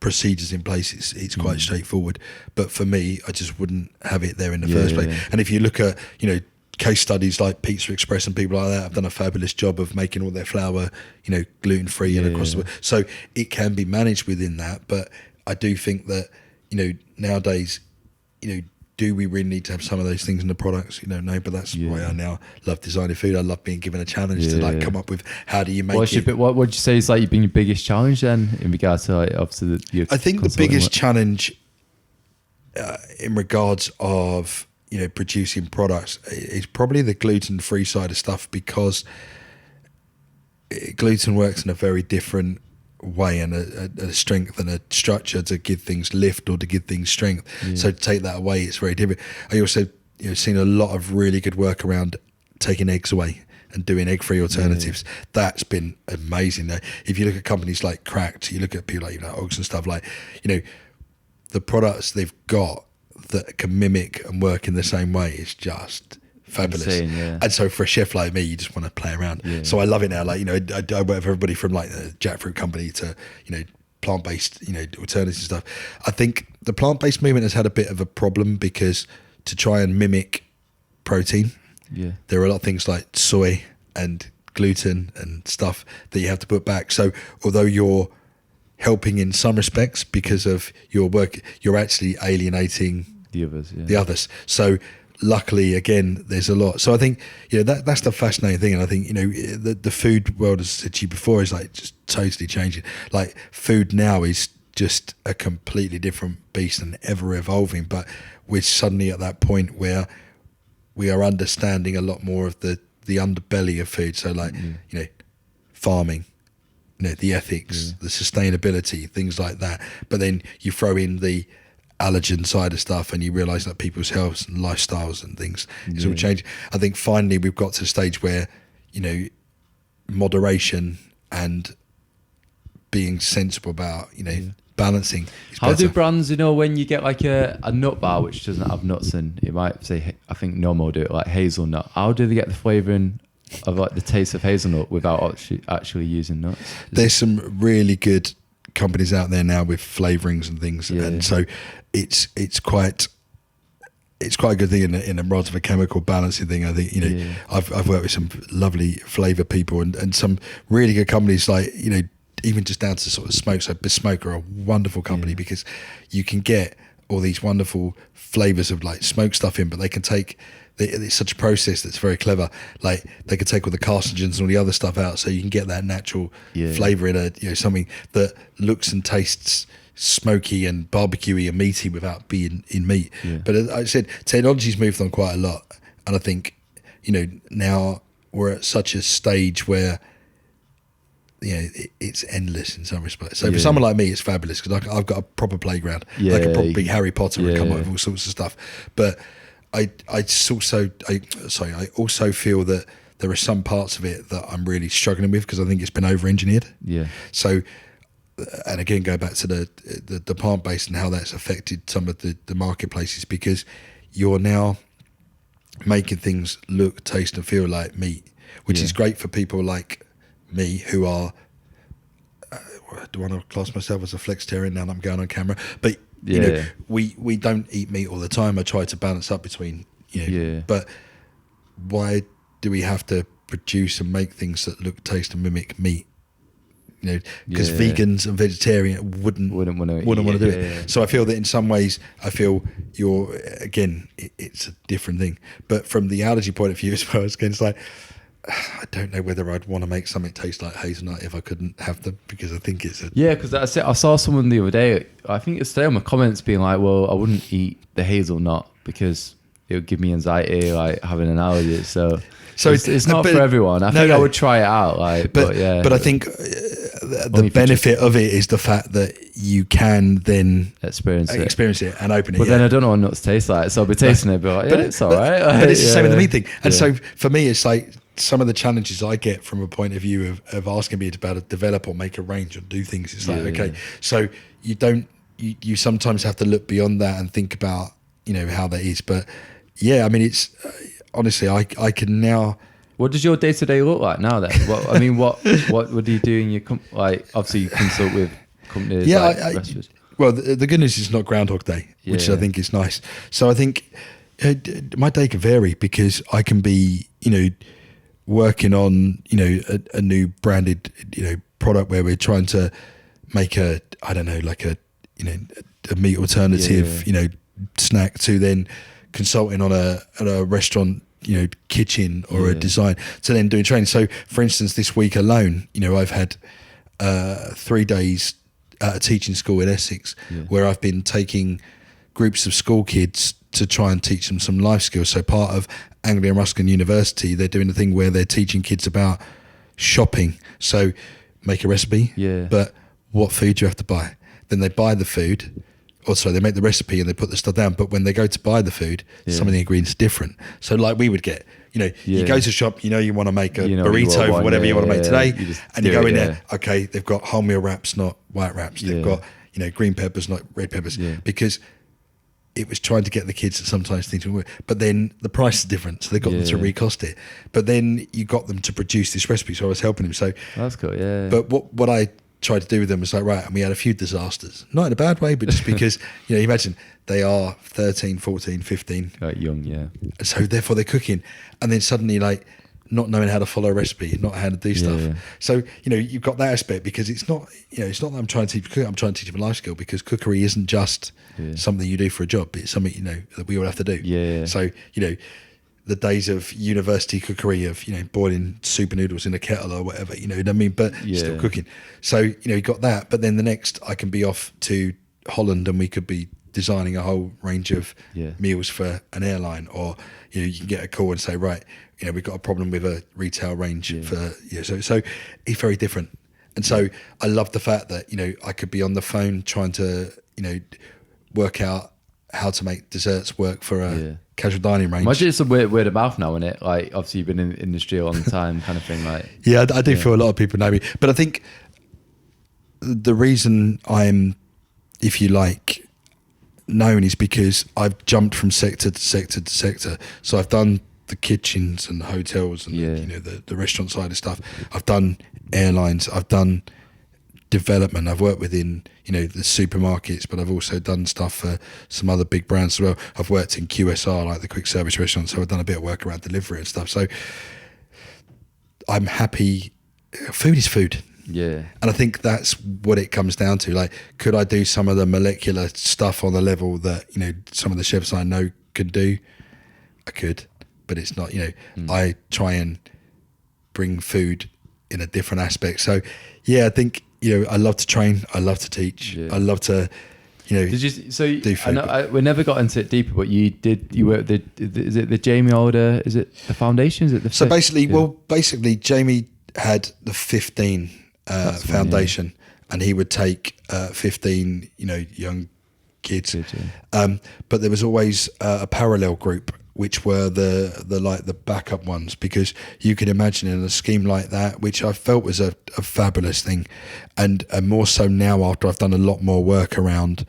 procedures in place. It's quite straightforward. But for me, I just wouldn't have it there in the first place. And if you look at, case studies like Pizza Express and people like that have done a fabulous job of making all their flour, gluten-free and across the board. So it can be managed within that. But I do think that, nowadays, do we really need to have some of those things in the products? No, but that's why I now love designing food. I love being given a challenge to come up with how do you make it. What would you say is been your biggest challenge then in regards to obviously I think the biggest challenge in regards of producing products is probably the gluten-free side of stuff, because gluten works in a very different way and a strength and a structure to give things lift or to give things strength. So to take that away, it's very different. I also seen a lot of really good work around taking eggs away and doing egg-free alternatives. That's been amazing. If you look at companies like Cracked, you look at people like Oggs and stuff, the products they've got that can mimic and work in the same way is just fabulous. Insane, And so for a chef like me, you just want to play around. So I love it now. I work with everybody from the jackfruit company to plant-based alternatives and stuff. I think the plant-based movement has had a bit of a problem because to try and mimic protein, there are a lot of things like soy and gluten and stuff that you have to put back. So although you're helping in some respects because of your work, you're actually alienating the others. So luckily, again, there's a lot. So I think that's the fascinating thing, and I think the food world, as I said to you before, is just totally changing. Food now is just a completely different beast and ever evolving, but we're suddenly at that point where we are understanding a lot more of the underbelly of food. So farming, the ethics, the sustainability, things like that. But then you throw in the allergen side of stuff and you realise that people's health and lifestyles and things is all changing. I think finally we've got to a stage where, moderation and being sensible about, balancing is How better. do brands, when you get a nut bar which doesn't have nuts in, it might say, I think Nomo do it like hazelnut. How do they get the flavouring of the taste of hazelnut without actually using nuts? There's some really good companies out there now with flavorings and things, and so it's quite a good thing in a rather of a chemical balancing thing. I think I've worked with some lovely flavor people and some really good companies, even just down to sort of smoke. So Besmoke are a wonderful company because you can get all these wonderful flavors of smoked stuff in, but they can take. It's such a process that's very clever. They can take all the carcinogens and all the other stuff out, so you can get that natural flavor in something that looks and tastes smoky and barbecuey and meaty without being in meat. But as I said, technology's moved on quite a lot, and I think now we're at such a stage where it's endless in some respects. So for someone like me, it's fabulous because I've got a proper playground. I could probably be Harry Potter and come up with all sorts of stuff, but I also feel that there are some parts of it that I'm really struggling with because I think it's been over-engineered. So, and again, go back to the plant-based and how that's affected some of the marketplaces, because you're now making things look, taste and feel like meat, which is great for people like me who are, do I want to class myself as a flexitarian now that I'm going on camera? But we don't eat meat all the time. I try to balance up between, but why do we have to produce and make things that look, taste and mimic meat? Because vegans and vegetarian wouldn't want to do it. So I feel that in some ways, it's a different thing. But from the allergy point of view as well, it's I don't know whether I'd want to make something taste like hazelnut if I couldn't have them, because I think it's because that's it. I saw someone the other day, I think it's today on my comments, being like, well, I wouldn't eat the hazelnut because it would give me anxiety, having an allergy. So it's not for everyone. I think I would try it out. But I think the benefit of it is the fact that you can then experience it and open it. But then I don't know what nuts taste like, so I'll be tasting it, but it's all right. But it's the same with the meat thing. And so for me, it's some of the challenges I get from a point of view of asking me about to develop or make a range or do things. It's so you sometimes have to look beyond that and think about, how that is. But it's honestly, I can now. What does your day-to-day look like now then? What are you doing? Obviously you consult with companies. Yeah, well, the good news is it's not Groundhog Day, which I think is nice. So I think my day can vary because I can be, working on, a new branded, product where we're trying to make a meat alternative, snack, to then consulting on a restaurant, kitchen or a design, to then doing training. So for instance, this week alone, I've had 3 days at a teaching school in Essex where I've been taking groups of school kids to try and teach them some life skills. So part of Anglia Ruskin University, they're doing a thing where they're teaching kids about shopping. So make a recipe, but what food do you have to buy? Then they buy the food. Also, they make the recipe and they put the stuff down. But when they go to buy the food, some of the ingredients are different. So like we would get, you go to the shop, you want to make a burrito for whatever you want to make today. And you go in there, okay, they've got wholemeal wraps, not white wraps. They've got, green peppers, not red peppers. Because it was trying to get the kids to sometimes think to work. But then the price is different. So they got them to recost it. But then you got them to produce this recipe. So I was helping them. So that's cool, yeah. But what I tried to do with them was like, right, and we had a few disasters, not in a bad way, but just because you imagine they are 13, 14, 15, quite young, so therefore they're cooking, and then suddenly like not knowing how to follow a recipe, not how to do stuff. So you've got that aspect, because it's not it's not that I'm trying to teach cooking, I'm trying to teach them a life skill, because cookery isn't just something you do for a job, it's something that we all have to do. So the days of university cookery of boiling super noodles in a kettle or whatever, you know what I mean, but still cooking. So you got that, but then the next I can be off to Holland and we could be designing a whole range of meals for an airline, or you can get a call and say, right, we've got a problem with a retail range for so it's very different. And so I love the fact that I could be on the phone trying to work out how to make desserts work for a casual dining range. Imagine it's a word of mouth now, isn't it? Like, obviously you've been in the industry a long time, kind of thing. Like, I do feel a lot of people know me, but I think the reason I'm, if you like, known is because I've jumped from sector to sector to sector. So I've done the kitchens and the hotels and the restaurant side of stuff. I've done airlines. I've done development. I've worked within the supermarkets, but I've also done stuff for some other big brands as well. I've worked in QSR, like the quick service restaurants, so I've done a bit of work around delivery and stuff. So I'm happy. Food is food. And I think that's what it comes down to. Like, could I do some of the molecular stuff on the level that some of the chefs I know could do? I could, but it's not. I try and bring food in a different aspect. So I think I love to train, I love to teach, I love to did you do food. We never got into it deeper, but you worked is it the Jamie Older, is it the foundation, is it the so basically Jamie had the 15 foundation, and he would take 15 young kids, but there was always a parallel group, which were the backup ones, because you can imagine in a scheme like that, which I felt was a fabulous thing, and more so now after I've done a lot more work around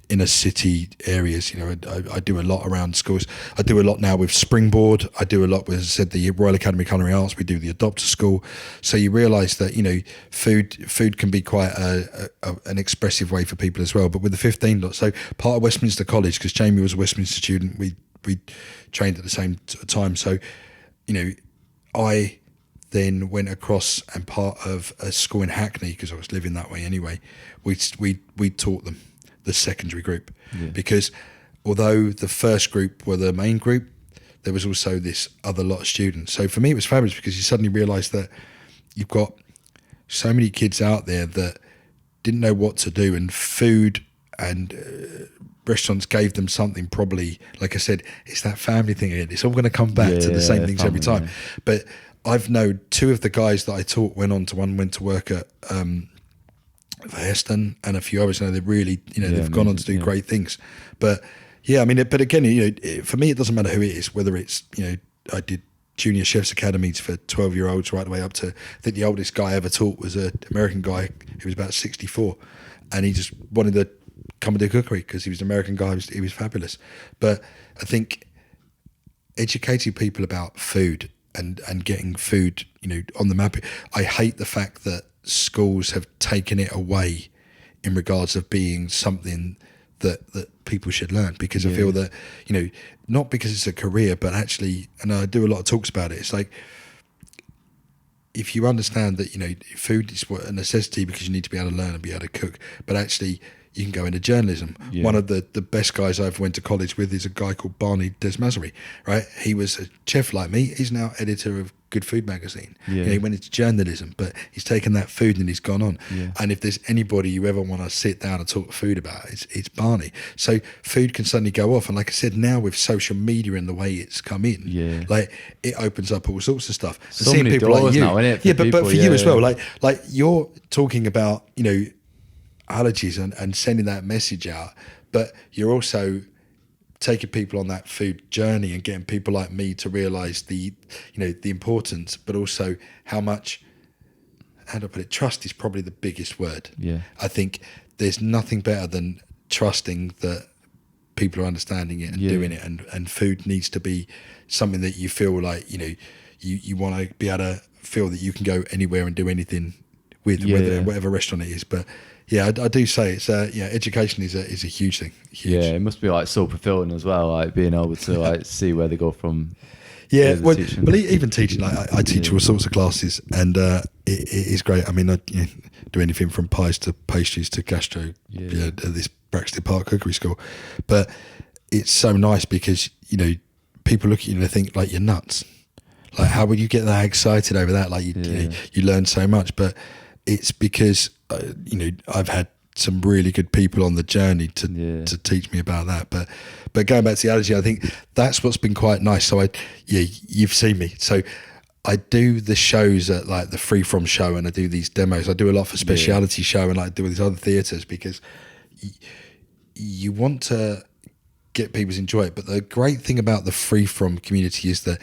inner city areas. I do a lot around schools. I do a lot now with Springboard. I do a lot with, as I said, the Royal Academy of Culinary Arts. We do the Adopter School. So you realise that food can be quite an expressive way for people as well. But with the 15 so part of Westminster College, because Jamie was a Westminster student, we trained at the same time. So, I then went across, and part of a school in Hackney, because I was living that way anyway, we taught them the secondary group, because although the first group were the main group, there was also this other lot of students. So for me, it was fabulous, because you suddenly realise that you've got so many kids out there that didn't know what to do, and food and restaurants gave them something. Probably, like I said, it's that family thing again. It's all going to come back to the same things every time. But I've known two of the guys that I taught one went to work at Heston, and a few others. They're really, they've gone on to do great things. But but again, for me, it doesn't matter who it is, whether it's, I did junior chefs academies for 12-year-olds right the way up to, I think the oldest guy I ever taught was an American guy who was about 64, and he just wanted to come and do cookery because he was an American guy. He was fabulous. But I think educating people about food and getting food, on the map. I hate the fact that schools have taken it away in regards of being something that people should learn, because I feel that, you know, not because it's a career, but actually, and I do a lot of talks about it, it's like, if you understand that, you know, food is a necessity because you need to be able to learn and be able to cook, but actually you can go into journalism. One of the best guys I've went to college with is a guy called Barney Desmazery, right? He was a chef like me. He's now editor of Good Food magazine. You know, he went into journalism, but he's taken that food and he's gone on. And if there's anybody you ever want to sit down and talk food about, it's Barney. So food can suddenly go off. And like I said, now with social media and the way it's come in, like it opens up all sorts of stuff. So many people doors like you, now, innit, yeah, but for you as well, like you're talking about, you know, allergies and sending that message out, but you're also taking people on that food journey and getting people like me to realize the, you know, the importance, but also how much, how do I put it, trust is probably the biggest word. I think there's nothing better than trusting that people are understanding it and doing it, and food needs to be something that you feel like, you know, you want to be able to feel that you can go anywhere and do anything with, whatever restaurant it is. But yeah, I do say it's education is a huge thing. Huge. Yeah, it must be like so fulfilling as well, like being able to like see where they go from. Yeah, well, even teaching, like I teach all sorts of classes, and it is great. I mean, I do anything from pies to pastries to gastro at this Braxton Park Cookery School, but it's so nice because, you know, people look at you and they think like you're nuts. Like, how would you get that excited over that? Like, you know, you learn so much, but it's because you know, I've had some really good people on the journey to teach me about that. But going back to the allergy, I think that's what's been quite nice. So you've seen me. So I do the shows at like the Free From show, and I do these demos. I do a lot for Speciality show, and like do these other theatres, because you want to get people to enjoy it. But the great thing about the Free From community is that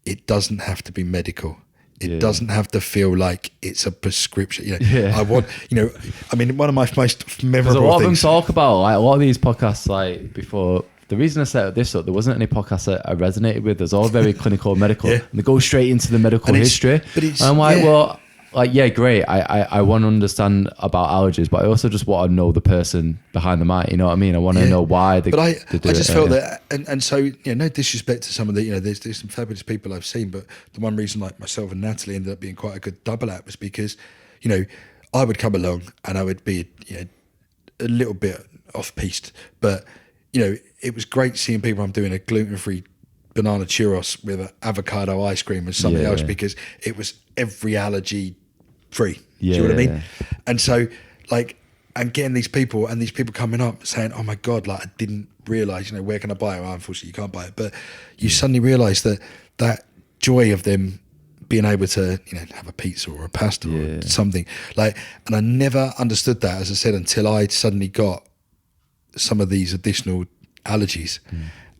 it doesn't have to be medical. It doesn't have to feel like it's a prescription. You know, I want, you know, I mean, one of my most memorable a lot things. of them talk about, like, a lot of these podcasts, like, before. The reason I set this up, there wasn't any podcasts that I resonated with. There's all very clinical, medical. And they go straight into the medical history. And I'm like, well, like, yeah, great. I want to understand about allergies, but I also just want to know the person behind the mic. You know what I mean? I want to know why they. But I do just felt that, and so, you know, no disrespect to some of the, you know, there's some fabulous people I've seen, but the one reason, like myself and Natalie, ended up being quite a good double act was because, you know, I would come along and I would be, you know, a little bit off piste, but, you know, it was great seeing people. I'm doing a gluten-free banana churros with an avocado ice cream and something else, because it was every allergy free. Do you know what I mean? And so, like, and getting these people coming up saying, oh my God, like, I didn't realise, you know, where can I buy it? Well, unfortunately you can't buy it, but you suddenly realise that joy of them being able to, you know, have a pizza or a pasta or something, like, and I never understood that, as I said, until I suddenly got some of these additional allergies.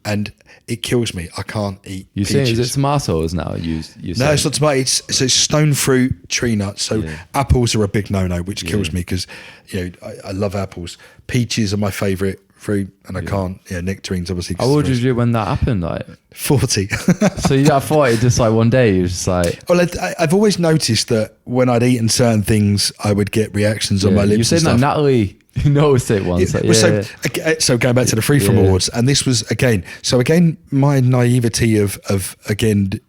And it kills me. I can't eat You peaches. say, is it tomatoes now? No, it's not tomato. It's stone fruit, tree nuts. So apples are a big no-no, which kills me, because, you know, I love apples. Peaches are my favourite fruit, and I can't. Yeah, nectarines obviously. How old was you when that happened? Like 40. So I thought it just like one day you was just like. Well, I've always noticed that when I'd eaten certain things, I would get reactions on my lips. You said that Natalie noticed it once. So going back to the Free From Awards, and this was again my naivety of again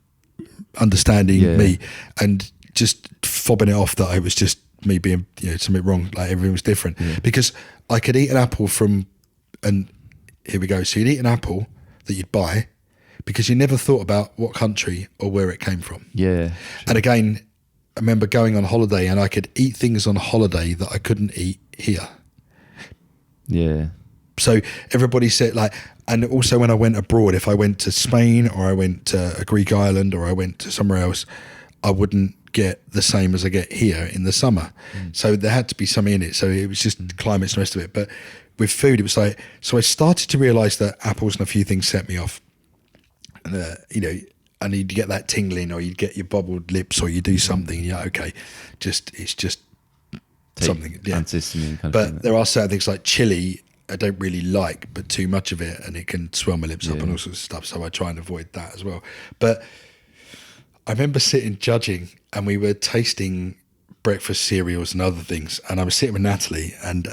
understanding me and just fobbing it off that I was just me being, you know, something wrong, like everything was different, because I could eat an apple from, and here we go. So you'd eat an apple that you'd buy because you never thought about what country or where it came from. Yeah. And again, I remember going on holiday and I could eat things on holiday that I couldn't eat here. Yeah. So everybody said, like, and also when I went abroad, if I went to Spain or I went to a Greek island or I went to somewhere else, I wouldn't get the same as I get here in the summer. So there had to be something in it. So it was just climates and the rest of it. But with food, it was like, so I started to realise that apples and a few things set me off. And, you know, and you'd get that tingling, or you'd get your bubbled lips, or you do something, and you're like, okay, it's just something. Antihistamine kind of but thing. there are certain things like chili I don't really like, but too much of it and it can swell my lips up and all sorts of stuff. So I try and avoid that as well. But I remember sitting judging and we were tasting breakfast cereals and other things. And I was sitting with Natalie, and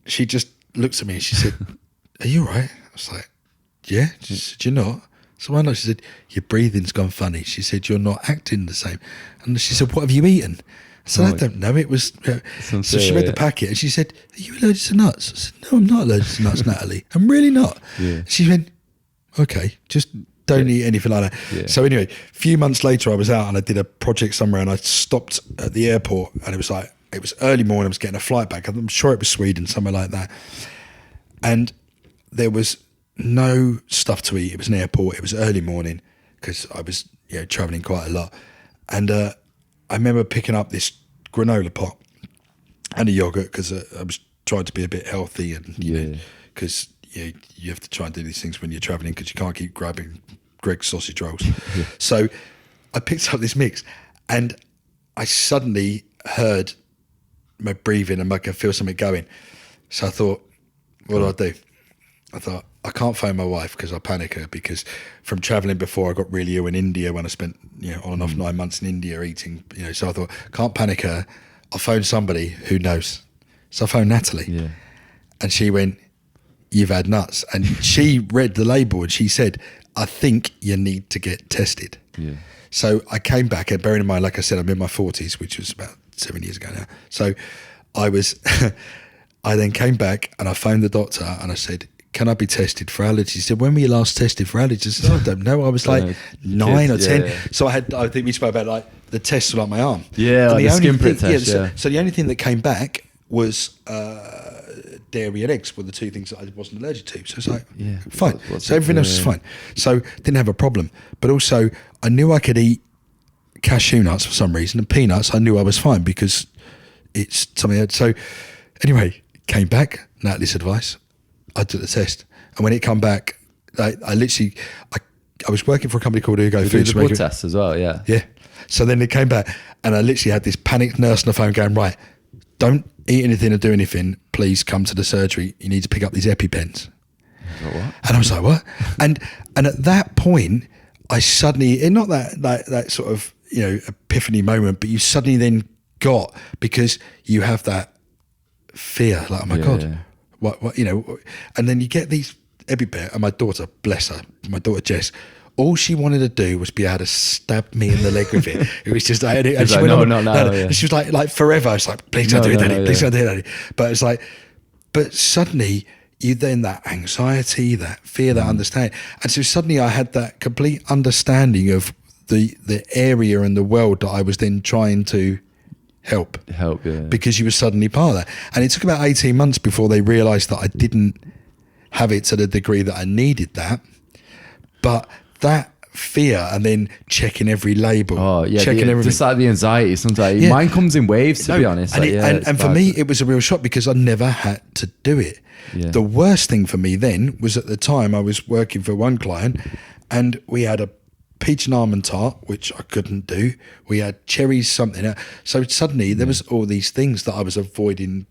she just looked at me and she said, "Are you all right?" I was like, "Yeah." She said, "You're not." So why not? She said, "Your breathing's gone funny." She said, "You're not acting the same." And she said, "What have you eaten?" I said, "I don't know." It was so she read the packet and she said, "Are you allergic to nuts?" I said, "No, I'm not allergic to nuts, Natalie. I'm really not." Yeah. She went, "Okay, just don't eat anything like that." Yeah. So anyway, a few months later, I was out and I did a project somewhere, and I stopped at the airport, and it was early morning. I was getting a flight back. I'm sure it was Sweden, somewhere like that. And there was no stuff to eat. It was an airport. It was early morning because I was traveling quite a lot. And I remember picking up this granola pot and a yogurt because I was trying to be a bit healthy, and because you have to try and do these things when you're traveling because you can't keep grabbing Greg's sausage rolls. So I picked up this mix, and I suddenly heard my breathing and I could feel something going. So I thought, what do I do? I thought, I can't phone my wife because I panic her, because from traveling before, I got really ill in India when I spent on and off 9 months in India eating, so I thought, can't panic her. I'll phone somebody who knows. So I phoned Natalie, and she went, "You've had nuts." And she read the label and she said, "I think you need to get tested." Yeah. So I came back, and bearing in mind, like I said, I'm in my 40s, which was about 7 years ago now. So I then came back and I phoned the doctor and I said, "Can I be tested for allergies?" He said, "When were you last tested for allergies?" I said, "I don't know. I was like 9 or 10. Yeah. So I think we spoke about like the tests were like my arm. Yeah, like the skin prick test. So the only thing that came back was dairy and eggs were the two things that I wasn't allergic to. So it's like, fine. So everything else is fine. So didn't have a problem. But also I knew I could eat cashew nuts for some reason, and peanuts I knew I was fine because it's something else. So anyway, came back, Natalie's advice. I took the test, and when it come back, I was working for a company called Ugo Foods. The blood test as well, yeah. Yeah. So then it came back, and I literally had this panicked nurse on the phone going, "Right, don't eat anything or do anything. Please come to the surgery. You need to pick up these EpiPens." What? And I was like, "What?" And at that point, I suddenly, not that sort of epiphany moment, but you suddenly then got, because you have that fear, like, "Oh my God, what and then you get these EpiPen, and my daughter, bless her, my daughter Jess, all she wanted to do was be able to stab me in the leg with it. It was just like, and she like, went no, on, no, and she was like forever. It's like, "Please don't do it, Daddy. Please don't do it, Daddy." But it's like, but suddenly you then that anxiety, that fear, that understanding, and so suddenly I had that complete understanding of the area and the world that I was then trying to help, because you were suddenly part of that. And it took about 18 months before they realised that I didn't have it to the degree that I needed that, but that fear, and then checking every label, checking everything. Just like the anxiety sometimes. Mine comes in waves, to be honest. And for me, it was a real shock because I never had to do it. Yeah. The worst thing for me then was, at the time I was working for one client, and we had a peach and almond tart, which I couldn't do. We had cherries, something. So suddenly there was all these things that I was avoiding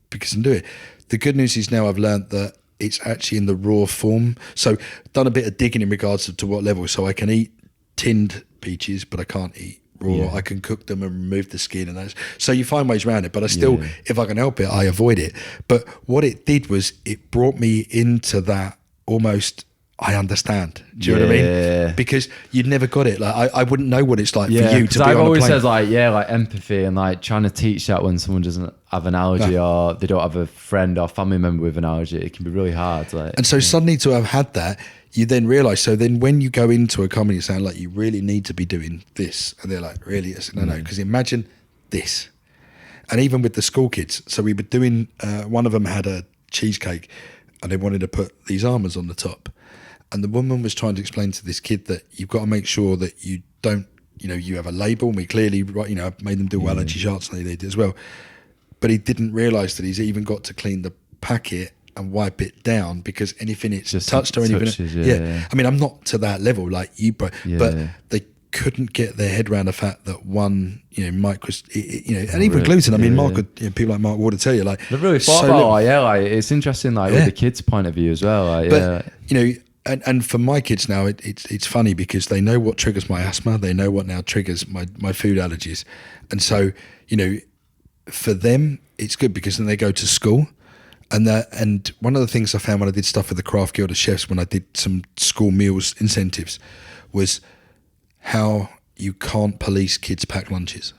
because I didn't do it. The good news is now I've learned that it's actually in the raw form. So done a bit of digging in regards to what level. So I can eat tinned peaches, but I can't eat raw. Yeah. I can cook them and remove the skin and that. So you find ways around it, but I still, if I can help it, I avoid it. But what it did was it brought me into that almost, I understand. Do you know what I mean? Because you'd never got it. Like I wouldn't know what it's like for you to be on a plane. I've always said like empathy, and like trying to teach that when someone doesn't have an allergy or they don't have a friend or family member with an allergy, it can be really hard. And so suddenly to have had that, you then realise, so then when you go into a company saying like, you really need to be doing this, and they're like, "Really?" I said, no, because imagine this. And even with the school kids, so we were doing, one of them had a cheesecake and they wanted to put these almonds on the top. And the woman was trying to explain to this kid that you've got to make sure that you don't, you have a label, and we clearly, I made them do allergy charts, and they did as well. But he didn't realise that he's even got to clean the packet and wipe it down, because anything it's just touched or anything. I mean, I'm not to that level like you, but they couldn't get their head around the fact that one, Mike was, and even gluten. I mean, Mark, people like Mark Ward tell you, like, they've really thought about it. Like, it's interesting, like with the kids' point of view as well. Like, but and for my kids now, it's funny because they know what triggers my asthma. They know what now triggers my food allergies. And so, for them, it's good because then they go to school. And one of the things I found when I did stuff with the Craft Guild of Chefs, when I did some school meals incentives, was how you can't police kids' packed lunches.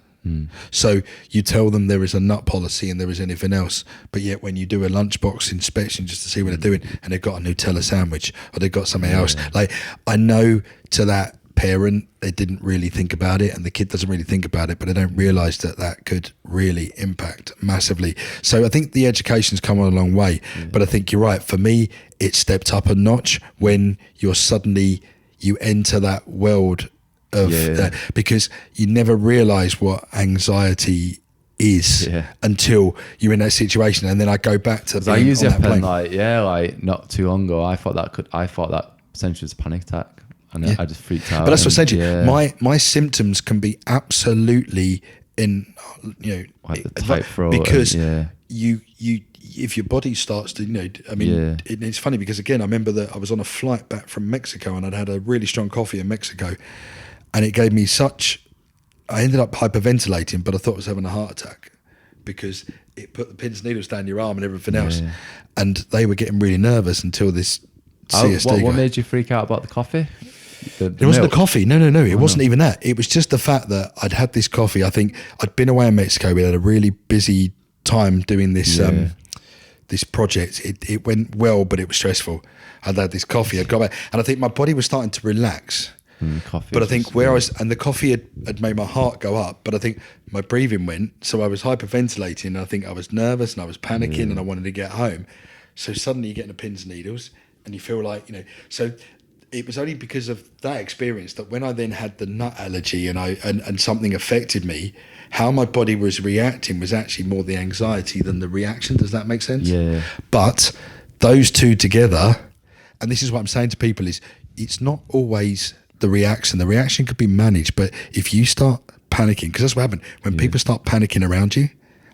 So you tell them there is a nut policy and there is anything else, but yet when you do a lunchbox inspection just to see what they're doing, and they've got a Nutella sandwich or they've got something else, like I know to that parent they didn't really think about it, and the kid doesn't really think about it, but they don't realise that could really impact massively. So I think the education's come on a long way, but I think you're right. For me, it stepped up a notch when you enter that world of because you never realise what anxiety is until you're in that situation. And then I go back to being I use on it that plane. like not too long ago, I thought that potentially was a panic attack, and I just freaked out. But that's what I said to you. My symptoms can be absolutely in like the tight throat, because you if your body starts to it's funny because again I remember that I was on a flight back from Mexico and I'd had a really strong coffee in Mexico, and it gave me I ended up hyperventilating, but I thought I was having a heart attack because it put the pins and needles down your arm and everything else. And they were getting really nervous until this CSD What made you freak out about the coffee? It wasn't the coffee. No. It wasn't even that. It was just the fact that I'd had this coffee. I think I'd been away in Mexico. We had a really busy time doing this this project. It went well, but it was stressful. I'd had this coffee. I'd got back, and I think my body was starting to relax. But I think and the coffee had made my heart go up, but I think my breathing went, so I was hyperventilating, and I think I was nervous and I was panicking and I wanted to get home. So suddenly you're getting the pins and needles and you feel like, so it was only because of that experience that when I then had the nut allergy and something affected me, how my body was reacting was actually more the anxiety than the reaction. Does that make sense? Yeah. But those two together, and this is what I'm saying to people, is it's not always the reaction. The reaction could be managed, but if you start panicking, because that's what happened when people start panicking around you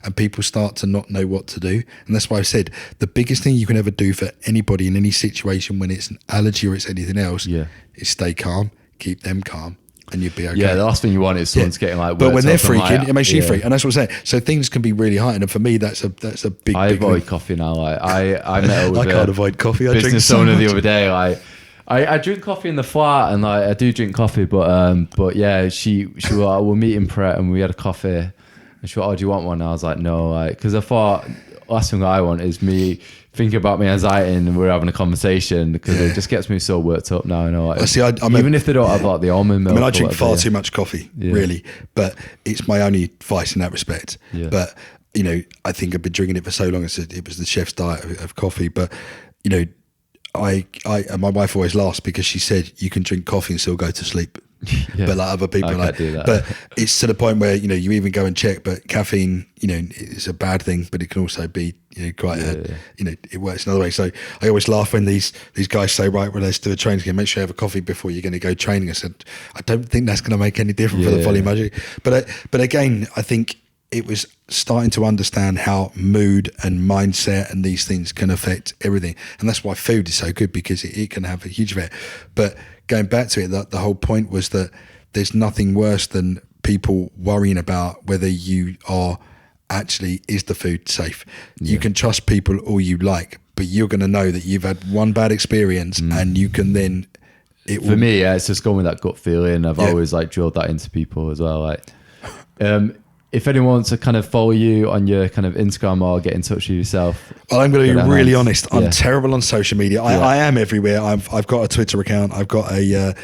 and people start to not know what to do. And that's why I said the biggest thing you can ever do for anybody in any situation, when it's an allergy or it's anything else, is stay calm, keep them calm, and you'll be okay. Yeah, the last thing you want is someone's getting like, but when they're freaking, it makes you freak, and that's what I'm saying. So things can be really heightened, and for me, that's a big. I avoid coffee now. Like I met up with I can't avoid coffee. I drink business so owner much. the other day. I drink coffee in the flat, and I do drink coffee, but yeah, she was like, we're meeting Pret, and we had a coffee, and she went, oh, do you want one? And I was like, no, because I thought last thing I want is me thinking about my anxiety and we're having a conversation, because it just gets me so worked up now. Even if they don't have like the almond milk. I drink far too much coffee, really, but it's my only vice in that respect. But I think I've been drinking it for so long. It was the chef's diet of coffee, but I and my wife always laughs because she said you can drink coffee and still go to sleep. But like other people do that. But it's to the point where you even go and check, but caffeine is a bad thing, but it can also be quite it works another way. So I always laugh when these guys say, right, well, let's do a training again, make sure you have a coffee before you're going to go training. I said, I don't think that's going to make any difference for the volume. But again, I think it was starting to understand how mood and mindset and these things can affect everything. And that's why food is so good, because it can have a huge effect. But going back to it, the whole point was that there's nothing worse than people worrying about whether you are actually, is the food safe? You can trust people all you like, but you're going to know that you've had one bad experience and you can then... For me, it's just going with that gut feeling. I've always drilled that into people as well. If anyone wants to kind of follow you on your kind of Instagram or get in touch with yourself. Well, I'm going to be really honest. I'm terrible on social media. I am everywhere. I've got a Twitter account. I've got a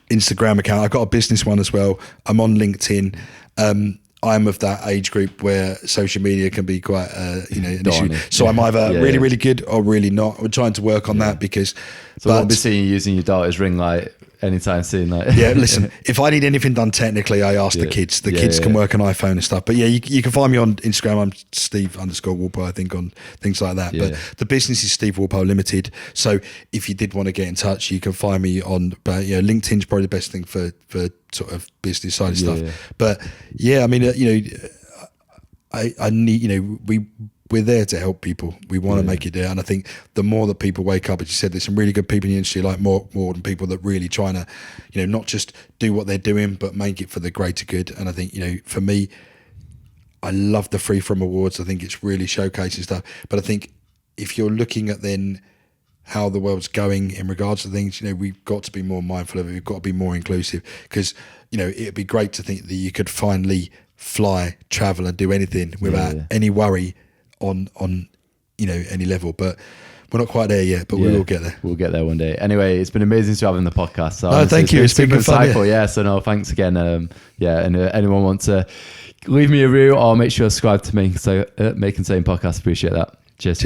Instagram account. I've got a business one as well. I'm on LinkedIn. I'm of that age group where social media can be quite an issue. So I'm either really, really good or really not. We're trying to work on that because... So I won't be seeing you using your daughter's ring light anytime soon. Listen, if I need anything done technically, I ask the kids. The kids can work on iPhone and stuff. But you can find me on Instagram. I'm Steve_Walpole, I think, on things like that. But the business is Steve Walpole Limited. So if you did want to get in touch, you can find me on. But LinkedIn's probably the best thing for sort of business side of stuff. But I mean, I need, we're there to help people. We want to make it there. And I think the more that people wake up, as you said, there's some really good people in the industry, like more than people that really trying to, you know, not just do what they're doing, but make it for the greater good. And I think, you know, for me, I love the Free From Awards. I think it's really showcasing stuff. But I think if you're looking at then how the world's going in regards to things, you know, we've got to be more mindful of it. We've got to be more inclusive, because, you know, it'd be great to think that you could finally fly, travel and do anything without any worry on you know, any level. But we're not quite there yet, but we will get there. We'll get there one day. Anyway, it's been amazing to have in the podcast. So no, thank you. It's been insightful. Yeah. So no, thanks again. And anyone wants to leave me a review or make sure to subscribe to Make Insane Podcast. Appreciate that. Cheers.